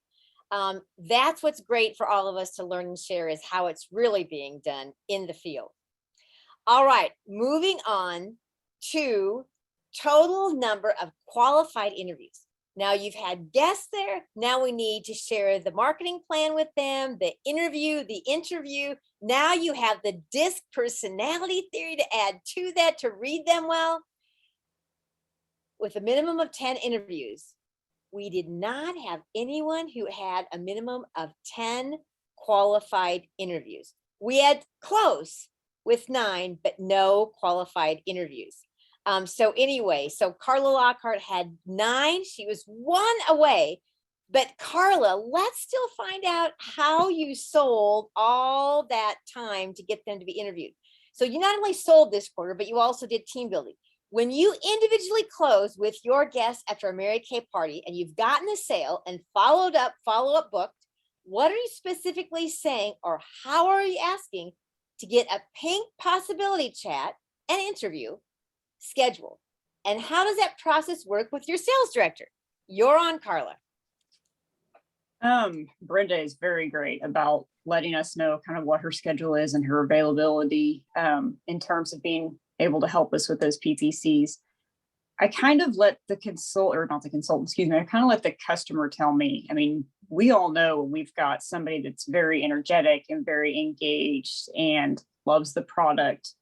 That's what's great for all of us to learn and share, is how it's really being done in the field. All right, moving on to total number of qualified interviews. Now you've had guests there. Now we need to share the marketing plan with them, the interview. Now you have the DISC personality theory to add to that to read them well. With a minimum of 10 interviews, we did not have anyone who had a minimum of 10 qualified interviews. We had close with 9, but no qualified interviews. So Carla Lockhart had 9. She was 1 away. But Carla, let's still find out how you sold all that time to get them to be interviewed. So you not only sold this quarter, but you also did team building. When you individually close with your guests after a Mary Kay party and you've gotten a sale and follow-up booked, what are you specifically saying, or how are you asking to get a pink possibility chat and interview scheduled? And how does that process work with your sales director? You're on, Carla. Brenda is very great about letting us know kind of what her schedule is and her availability in terms of being able to help us with those PPCs. I kind of let I kind of let the customer tell me. We all know we've got somebody that's very energetic and very engaged and loves the product.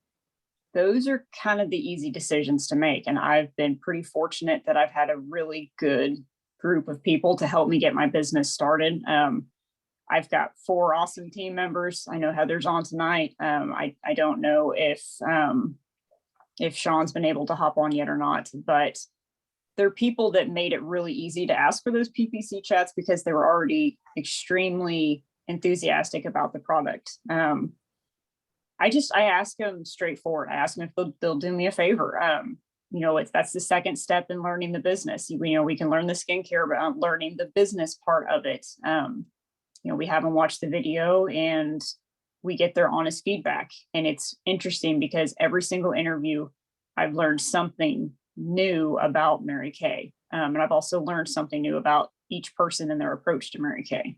Those are kind of the easy decisions to make. And I've been pretty fortunate that I've had a really good group of people to help me get my business started. I've got 4 awesome team members. I know Heather's on tonight. I don't know if Sean's been able to hop on yet or not, but they're people that made it really easy to ask for those PPC chats because they were already extremely enthusiastic about the product. I ask them straightforward. I ask them if they'll do me a favor. That's the second step in learning the business. We can learn the skincare, but I'm learning the business part of it. We have them watch the video and we get their honest feedback. And it's interesting because every single interview, I've learned something new about Mary Kay. And I've also learned something new about each person and their approach to Mary Kay.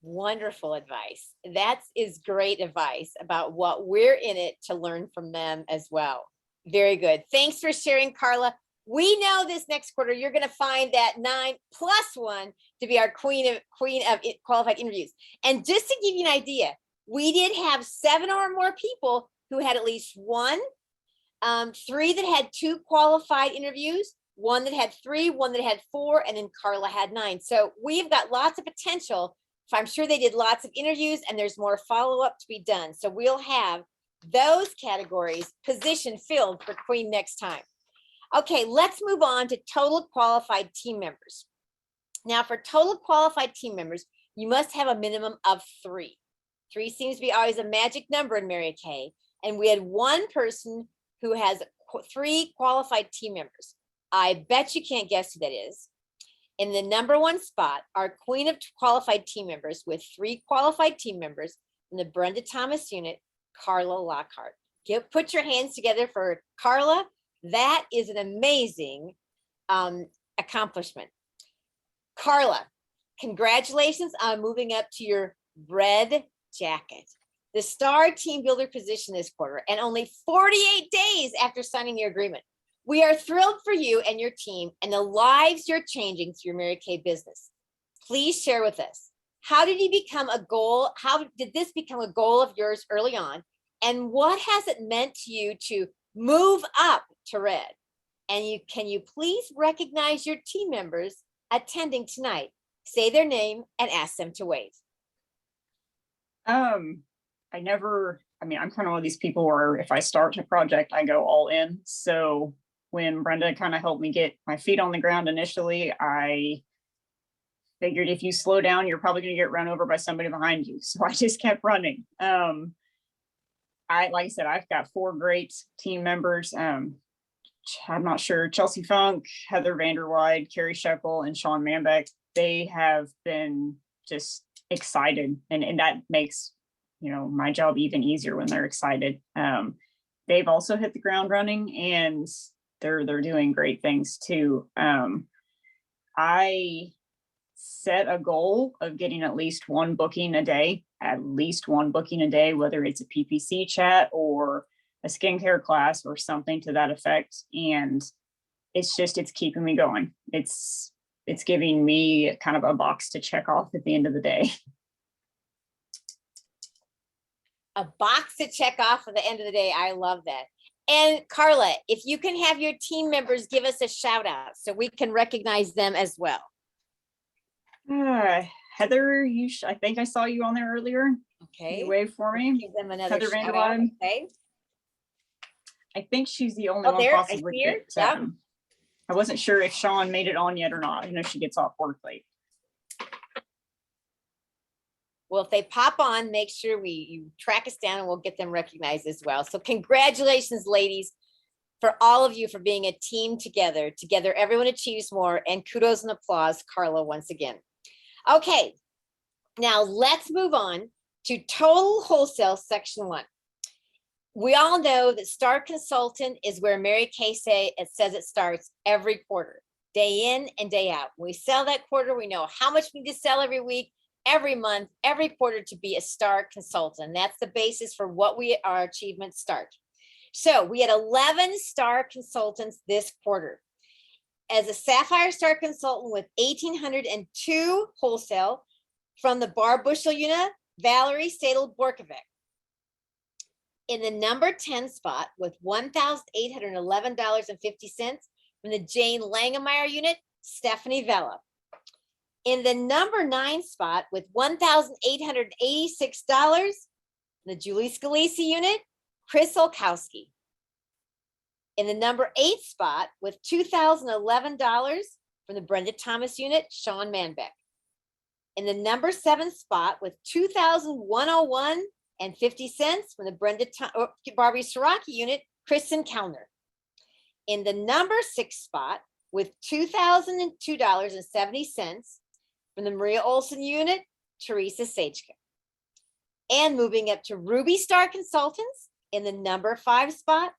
Wonderful advice. That is great advice about what we're in it to learn from them as well. Very good. Thanks for sharing, Carla. We know this next quarter, you're going to find that 9+1 to be our queen of qualified interviews. And just to give you an idea, we did have 7 or more people who had at least 1, 3 that had 2 qualified interviews, 1 that had 3, 1 that had 4, and then Carla had 9. So we've got lots of potential. I'm sure they did lots of interviews and there's more follow-up to be done. So we'll have those categories position filled for Queen next time. Okay, let's move on to total qualified team members. Now for total qualified team members, you must have a minimum of 3. 3 seems to be always a magic number in Mary Kay. And we had 1 person who has 3 qualified team members. I bet you can't guess who that is. In the number 1 spot, our queen of qualified team members with 3 qualified team members in the Brenda Thomas unit, Carla Lockhart. Put your hands together for Carla. That is an amazing accomplishment. Carla, congratulations on moving up to your red jacket, the star team builder position this quarter, and only 48 days after signing your agreement. We are thrilled for you and your team and the lives you're changing through your Mary Kay business. Please share with us, how did you become a goal? How did this become a goal of yours early on? And what has it meant to you to move up to red? And can you please recognize your team members attending tonight? Say their name and ask them to wave. I'm kind of one of these people where if I start a project, I go all in. So when Brenda kind of helped me get my feet on the ground initially, I figured if you slow down, you're probably going to get run over by somebody behind you. So I just kept running. Like I said, I've got 4 great team members. I'm not sure, Chelsea Funk, Heather Vanderwide, Carrie Shekel, and Sean Manbeck. They have been just excited, and that makes my job even easier when they're excited. They've also hit the ground running, and they're doing great things too. I set a goal of getting at least 1 booking a day, whether it's a PPC chat or a skincare class or something to that effect. And it's keeping me going. It's giving me kind of a box to check off at the end of the day. A box to check off at the end of the day. I love that. And Carla, if you can have your team members give us a shout out so we can recognize them as well. Heather, I think I saw you on there earlier. Okay. You wave for me. Give them another Heather shout out. Vanderwaden. Okay. I think she's the only one there, possibly. I wasn't sure if Sean made it on yet or not. I know she gets off work late. Well, if they pop on, make sure you track us down and we'll get them recognized as well. So congratulations, ladies, for all of you for being a team together. Together, everyone achieves more, and kudos and applause, Carla, once again. Okay, now let's move on to total wholesale section 1. We all know that Star Consultant is where Mary Kay says it starts every quarter, day in and day out. When we sell that quarter, we know how much we need to sell every week, every month, every quarter to be a Star Consultant. That's the basis for what our achievements start. So we had 11 Star Consultants this quarter. As a Sapphire Star Consultant with 1,802 wholesale from the Bar Bushel unit, Valerie Stadel-Borkovic. In the number 10 spot with $1,811.50 from the Jane Langemeyer unit, Stephanie Vella. In the number 9 spot with $1,886, the Julie Scalisi unit, Chris Olkowski. In the number 8 spot with $2,011 from the Brenda Thomas unit, Sean Manbeck. In the number 7 spot with $2,101.50 from the Barbie Soraki unit, Kristen Kellner. In the number 6 spot with $2,002.70 from the Maria Olson unit, Teresa Sajka. And moving up to Ruby Star Consultants in the number 5 spot,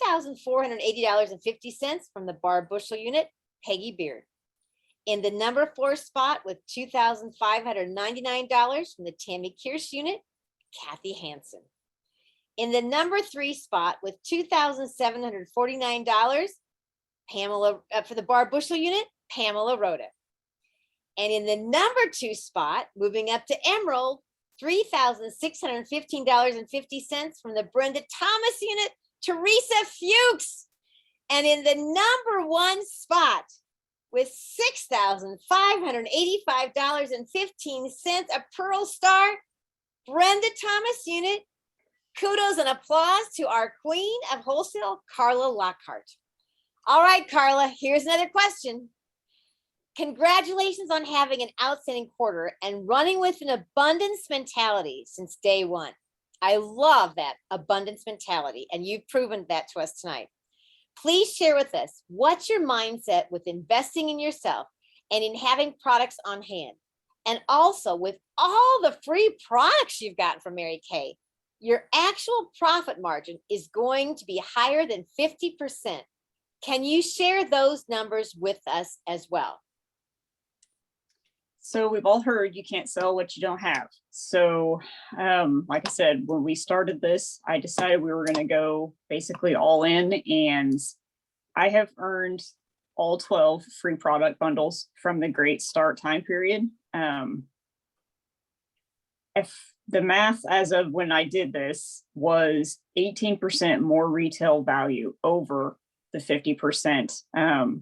$2,480.50 from the Barb Bushel unit, Peggy Beard. In the number 4 spot with $2,599 from the Tammy Kirsch unit, Kathy Hansen. In the number 3 spot with $2,749, Pamela, for the Barb Bushel unit, Pamela Rhoda. And in the number 2 spot, moving up to Emerald, $3,615.50 from the Brenda Thomas unit, Teresa Fuchs. And in the number 1 spot with $6,585.15, a Pearl Star, Brenda Thomas unit. Kudos and applause to our queen of wholesale, Carla Lockhart. All right, Carla, here's another question. Congratulations on having an outstanding quarter and running with an abundance mentality since day one. I love that abundance mentality, and you've proven that to us tonight. Please share with us, what's your mindset with investing in yourself and in having products on hand? And also with all the free products you've gotten from Mary Kay, your actual profit margin is going to be higher than 50%. Can you share those numbers with us as well? So we've all heard you can't sell what you don't have. So like I said, when we started this, I decided we were going to go basically all in, and I have earned all 12 free product bundles from the Great Start time period. If the math as of when I did this was 18% more retail value over the 50%,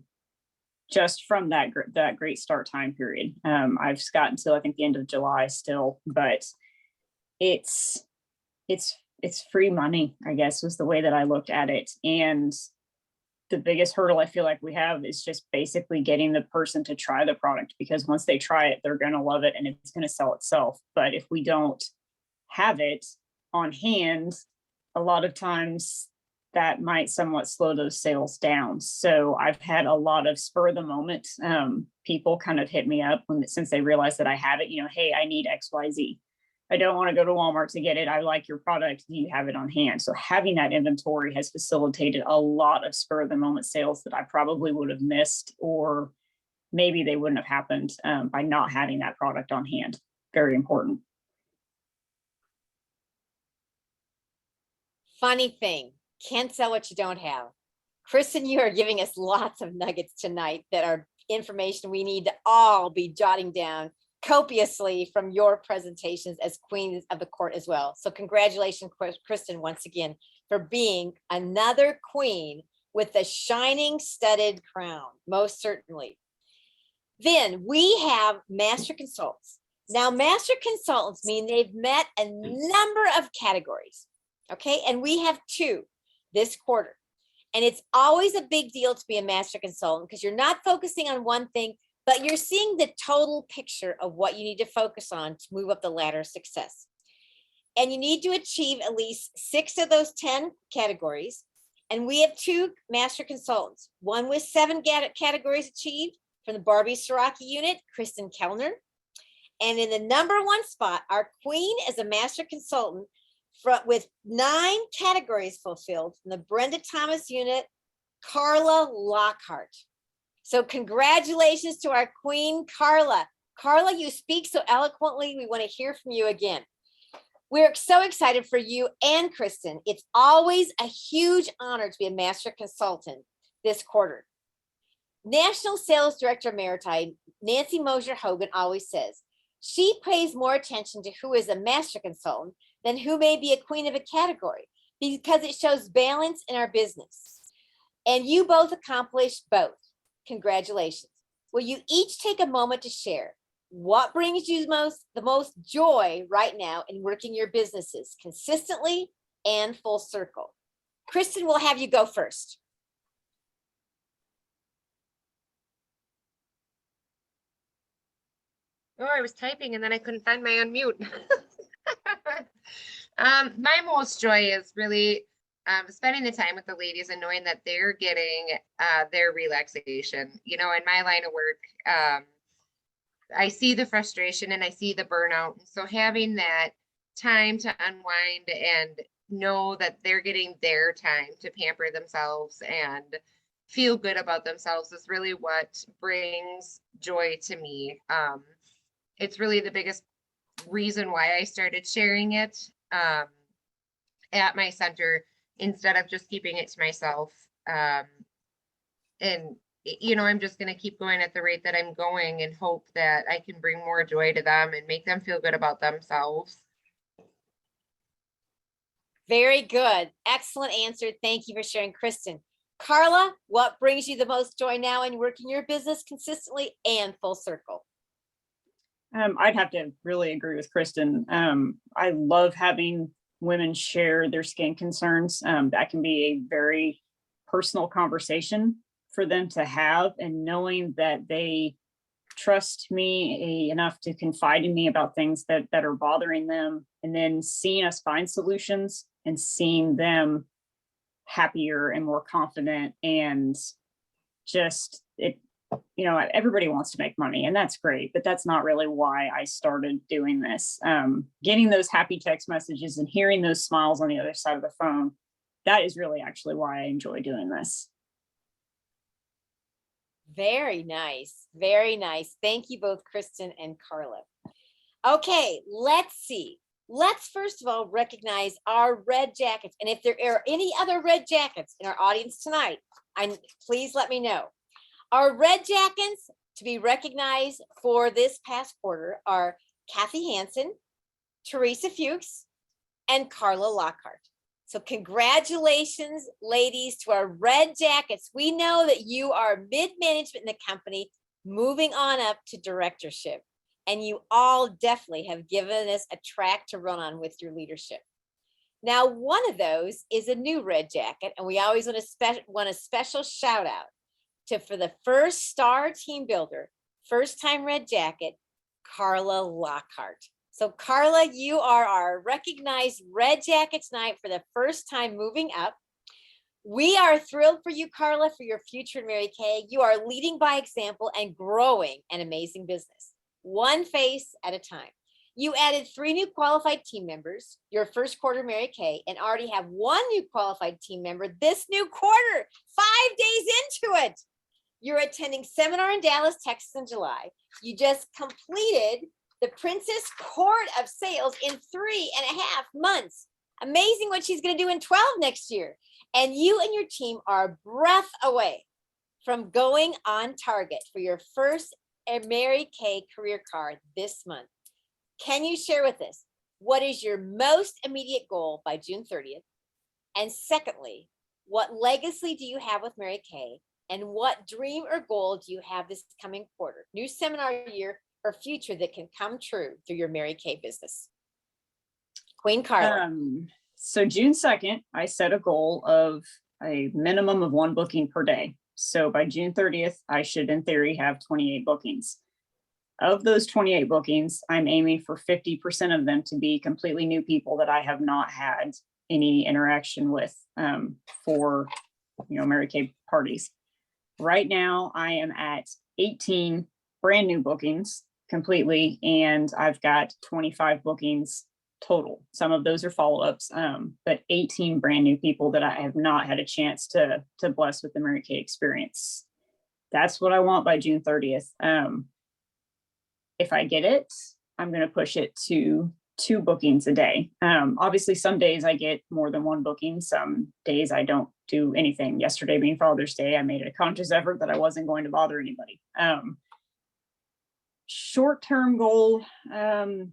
just from that Great Start time period. I've gotten till I think the end of July still, but it's free money, I guess, was the way that I looked at it. And the biggest hurdle I feel like we have is just basically getting the person to try the product, because once they try it, they're going to love it and it's going to sell itself. But if we don't have it on hand, a lot of times that might somewhat slow those sales down. So I've had a lot of spur of the moment. People kind of hit me up since they realize that I have it, hey, I need XYZ. I don't want to go to Walmart to get it. I like your product. Do you have it on hand? So having that inventory has facilitated a lot of spur of the moment sales that I probably would have missed, or maybe they wouldn't have happened by not having that product on hand. Very important. Funny thing, can't sell what you don't have. Kristen, you are giving us lots of nuggets tonight that are information we need to all be jotting down copiously from your presentations as queen of the court as well. So congratulations, Kristen, once again, for being another queen with the shining studded crown, most certainly. Then we have master consultants. Now, master consultants mean they've met a number of categories, okay? And we have 2 this quarter. And it's always a big deal to be a master consultant because you're not focusing on one thing, but you're seeing the total picture of what you need to focus on to move up the ladder of success. And you need to achieve at least 6 of those 10 categories. And we have 2 master consultants, one with 7 categories achieved from the Barbie Siraki unit, Kristen Kellner. And in the number 1 spot, our queen is a master consultant with 9 categories fulfilled from the Brenda Thomas unit, Carla Lockhart. So congratulations to our queen, Carla. Carla, you speak so eloquently. We want to hear from you again. We're so excited for you and Kristen. It's always a huge honor to be a master consultant this quarter. National Sales Director Emerita, Nancy Mosher Hogan, always says, she pays more attention to who is a master consultant than who may be a queen of a category, because it shows balance in our business. And you both accomplished both. Congratulations. Will you each take a moment to share what brings you the most joy right now in working your businesses consistently and full circle? Kristen, we'll have you go first. Oh, I was typing and then I couldn't find my unmute. My most joy is really spending the time with the ladies and knowing that they're getting their relaxation. In my line of work, I see the frustration and I see the burnout. So having that time to unwind and know that they're getting their time to pamper themselves and feel good about themselves is really what brings joy to me. It's really the biggest reason why I started sharing it at my center instead of just keeping it to myself. And I'm just going to keep going at the rate that I'm going and hope that I can bring more joy to them and make them feel good about themselves. Very good. Excellent answer. Thank you for sharing, Kristen. Carla, what brings you the most joy now in working your business consistently and full circle? I'd have to really agree with Kristen. I love having women share their skin concerns. That can be a very personal conversation for them to have, and knowing that they trust me enough to confide in me about things that are bothering them, and then seeing us find solutions and seeing them happier and more confident, and just it, everybody wants to make money, and that's great, but that's not really why I started doing this. Getting those happy text messages and hearing those smiles on the other side of the phone, that is really actually why I enjoy doing this. Very nice. Very nice. Thank you both, Kristen and Carla. Okay, let's see. Let's first of all recognize our red jackets. And if there are any other red jackets in our audience tonight, please let me know. Our red jackets to be recognized for this past quarter are Kathy Hansen, Teresa Fuchs, and Carla Lockhart. So congratulations, ladies, to our red jackets. We know that you are mid-management in the company, moving on up to directorship. And you all definitely have given us a track to run on with your leadership. Now, one of those is a new red jacket, and we always want a special shout out to, for the first star team builder, first time red jacket, Carla Lockhart. So Carla, you are our recognized red jacket tonight for the first time moving up. We are thrilled for you, Carla, for your future in Mary Kay. You are leading by example and growing an amazing business, one face at a time. You added 3 new qualified team members your first quarter, Mary Kay, and already have 1 new qualified team member this new quarter, 5 days into it. You're attending seminar in Dallas, Texas in July. You just completed the Princess Court of Sales in 3.5 months. Amazing what she's going to do in 12 next year. And you and your team are a breath away from going on target for your first Mary Kay career card this month. Can you share with us what is your most immediate goal by June 30th? And secondly, what legacy do you have with Mary Kay? And what dream or goal do you have this coming quarter, new seminar year, or future that can come true through your Mary Kay business? Queen Carla. So June 2nd, I set a goal of a minimum of 1 booking per day. So by June 30th, I should in theory have 28 bookings. Of those 28 bookings, I'm aiming for 50% of them to be completely new people that I have not had any interaction with for Mary Kay parties. Right now, I am at 18 brand new bookings completely, and I've got 25 bookings total. Some of those are follow-ups, but 18 brand new people that I have not had a chance to bless with the Mary Kay experience. That's what I want by June 30th. If I get it, I'm going to push it to 2 bookings a day. Obviously, some days I get more than 1 booking. Some days I don't do anything. Yesterday being Father's Day, I made a conscious effort that I wasn't going to bother anybody. Short-term goal, I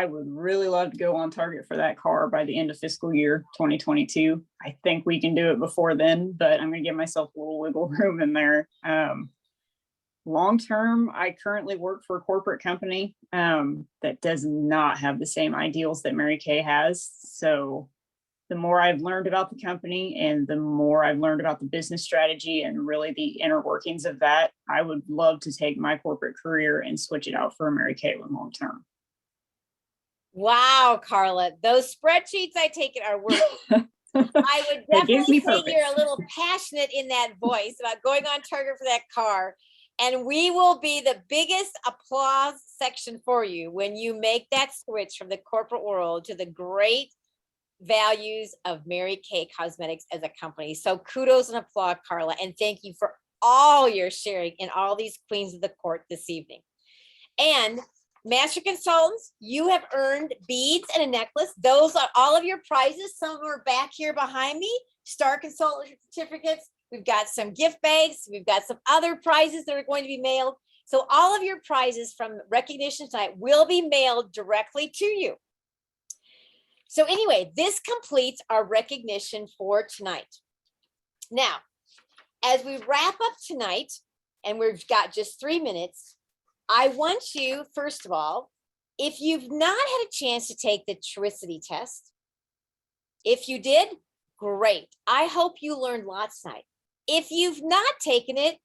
would really love to go on target for that car by the end of fiscal year 2022. I think we can do it before then, but I'm going to give myself a little wiggle room in there. Long-term, I currently work for a corporate company that does not have the same ideals that Mary Kay has. So the more I've learned about the company and the more I've learned about the business strategy and really the inner workings of that, I would love to take my corporate career and switch it out for a Mary Kay long-term. Wow, Carla, those spreadsheets, I take it, are working. I would definitely say you're a little passionate in that voice about going on target for that car. And we will be the biggest applause section for you when you make that switch from the corporate world to the great values of Mary Kay Cosmetics as a company. So kudos and applaud, Carla, and thank you for all your sharing in all these queens of the court this evening. And Master Consultants, you have earned beads and a necklace. Those are all of your prizes. Some of them are back here behind me. Star Consultant certificates. We've got some gift bags. We've got some other prizes that are going to be mailed. So all of your prizes from recognition tonight will be mailed directly to you. So anyway, this completes our recognition for tonight. Now, as we wrap up tonight, and we've got just 3 minutes, I want you, first of all, if you've not had a chance to take the Truicity test, if you did, great. I hope you learned lots tonight. If you've not taken it,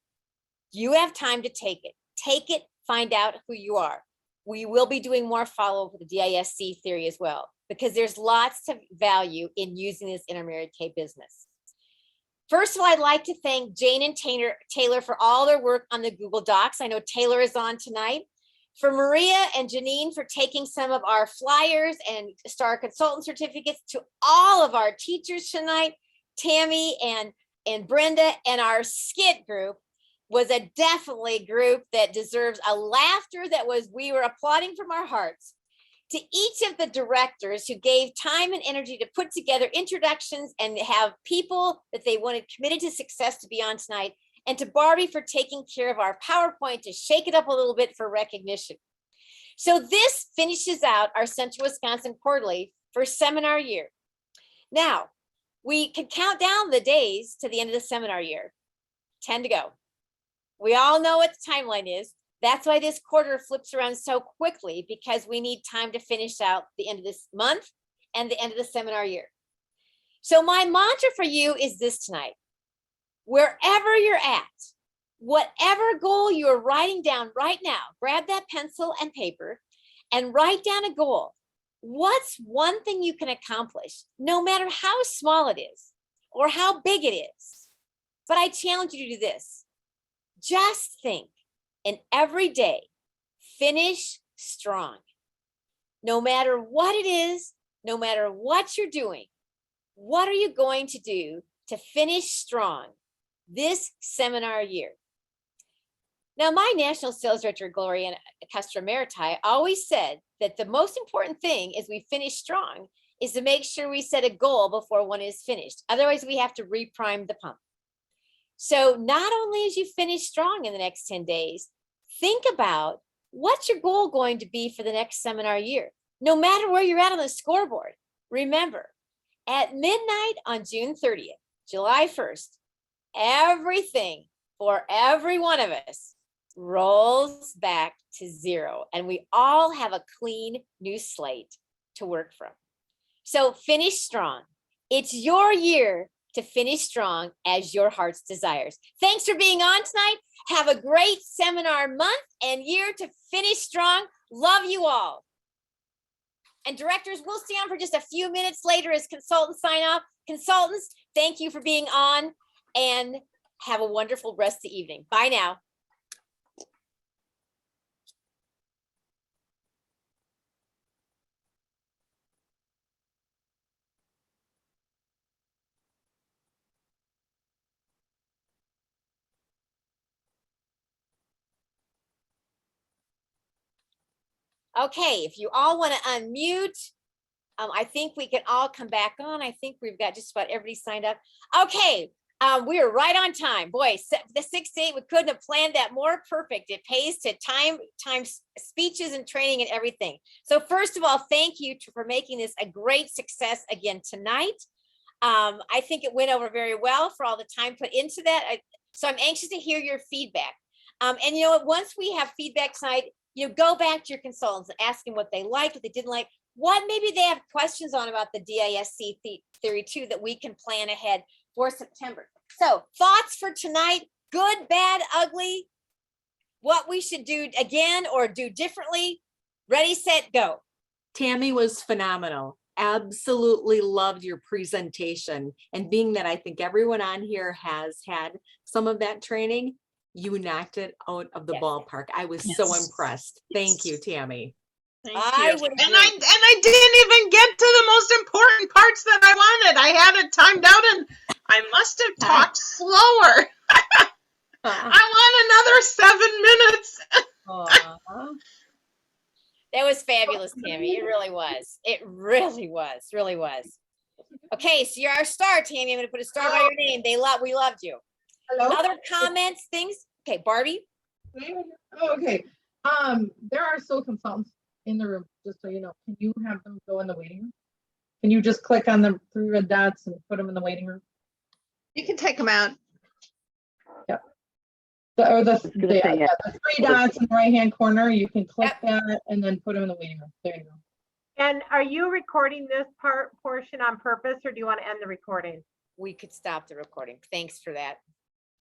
you have time to take it. Take it, find out who you are. We will be doing more follow-up with the DISC theory as well, because there's lots of value in using this in our Mary Kay business. First of all, I'd like to thank Jane and Taylor for all their work on the Google Docs. I know Taylor is on tonight. For Maria and Janine for taking some of our flyers and Star Consultant certificates, to all of our teachers tonight, Tammy and Brenda, and our skit group was a definitely group that deserves a laughter that we were applauding from our hearts. To each of the directors who gave time and energy to put together introductions and have people that they wanted committed to success to be on tonight, and to Barbie for taking care of our PowerPoint to shake it up a little bit for recognition. So this finishes out our Central Wisconsin Quarterly for seminar year. Now, we can count down the days to the end of the seminar year. 10 to go. We all know what the timeline is. That's why this quarter flips around so quickly, because we need time to finish out the end of this month and the end of the seminar year. So my mantra for you is this tonight. Wherever you're at, whatever goal you're writing down right now, grab that pencil and paper and write down a goal. What's one thing you can accomplish, no matter how small it is or how big it is? But I challenge you to do this. Just think, and every day, finish strong. No matter what it is, no matter what you're doing, what are you going to do to finish strong this seminar year? Now, my National Sales Director, Gloria Castro-Meriti, always said that the most important thing is we finish strong is to make sure we set a goal before one is finished. Otherwise, we have to reprime the pump. So not only as you finish strong in the next 10 days, think about what's your goal going to be for the next seminar year, no matter where you're at on the scoreboard. Remember, at midnight on June 30th, July 1st, everything for every one of us rolls back to zero, and we all have a clean new slate to work from. So finish strong. It's your year to finish strong as your heart's desires. Thanks for being on tonight. Have a great seminar month and year to finish strong. Love you all. And directors, we'll stay on for just a few minutes later as consultants sign off. Consultants, thank you for being on, and have a wonderful rest of the evening. Bye now. Okay, if you all want to unmute, I think we can all come back on. I think we've got just about everybody signed up. Okay, we are right on time. Boy, the 6 to 8, we couldn't have planned that more perfect. It pays to time speeches and training and everything. So first of all, thank you for making this a great success again tonight. I think it went over very well for all the time put into that. So I'm anxious to hear your feedback. And you know what, once we have feedback tonight, you go back to your consultants and ask them what they liked, what they didn't like, what maybe they have questions on about the DISC theory too, that we can plan ahead for September. So thoughts for tonight, good, bad, ugly, what we should do again or do differently. Ready, set, go. Tammy was phenomenal. Absolutely loved your presentation. And being that I think everyone on here has had some of that training, you knocked it out of the ballpark. I was so impressed. Thank you, Tammy. Thank I you. would And agree. I didn't even get to the most important parts that I wanted. I had it timed out and I must have talked slower. I want another 7 minutes. Aw. That was fabulous, Tammy. It really was. It really was. Really was. Okay, so you're our star, Tammy. I'm gonna put a star by your name. We loved you. Hello? Other comments, things? Okay, Barbie? Oh, okay. There are still consultants in the room, just so you know. Can you have them go in the waiting room? Can you just click on the 3 red dots and put them in the waiting room? You can take them out. Yep. The 3 dots in the right-hand corner, you can click that and then put them in the waiting room. There you go. And are you recording this portion on purpose, or do you want to end the recording? We could stop the recording. Thanks for that.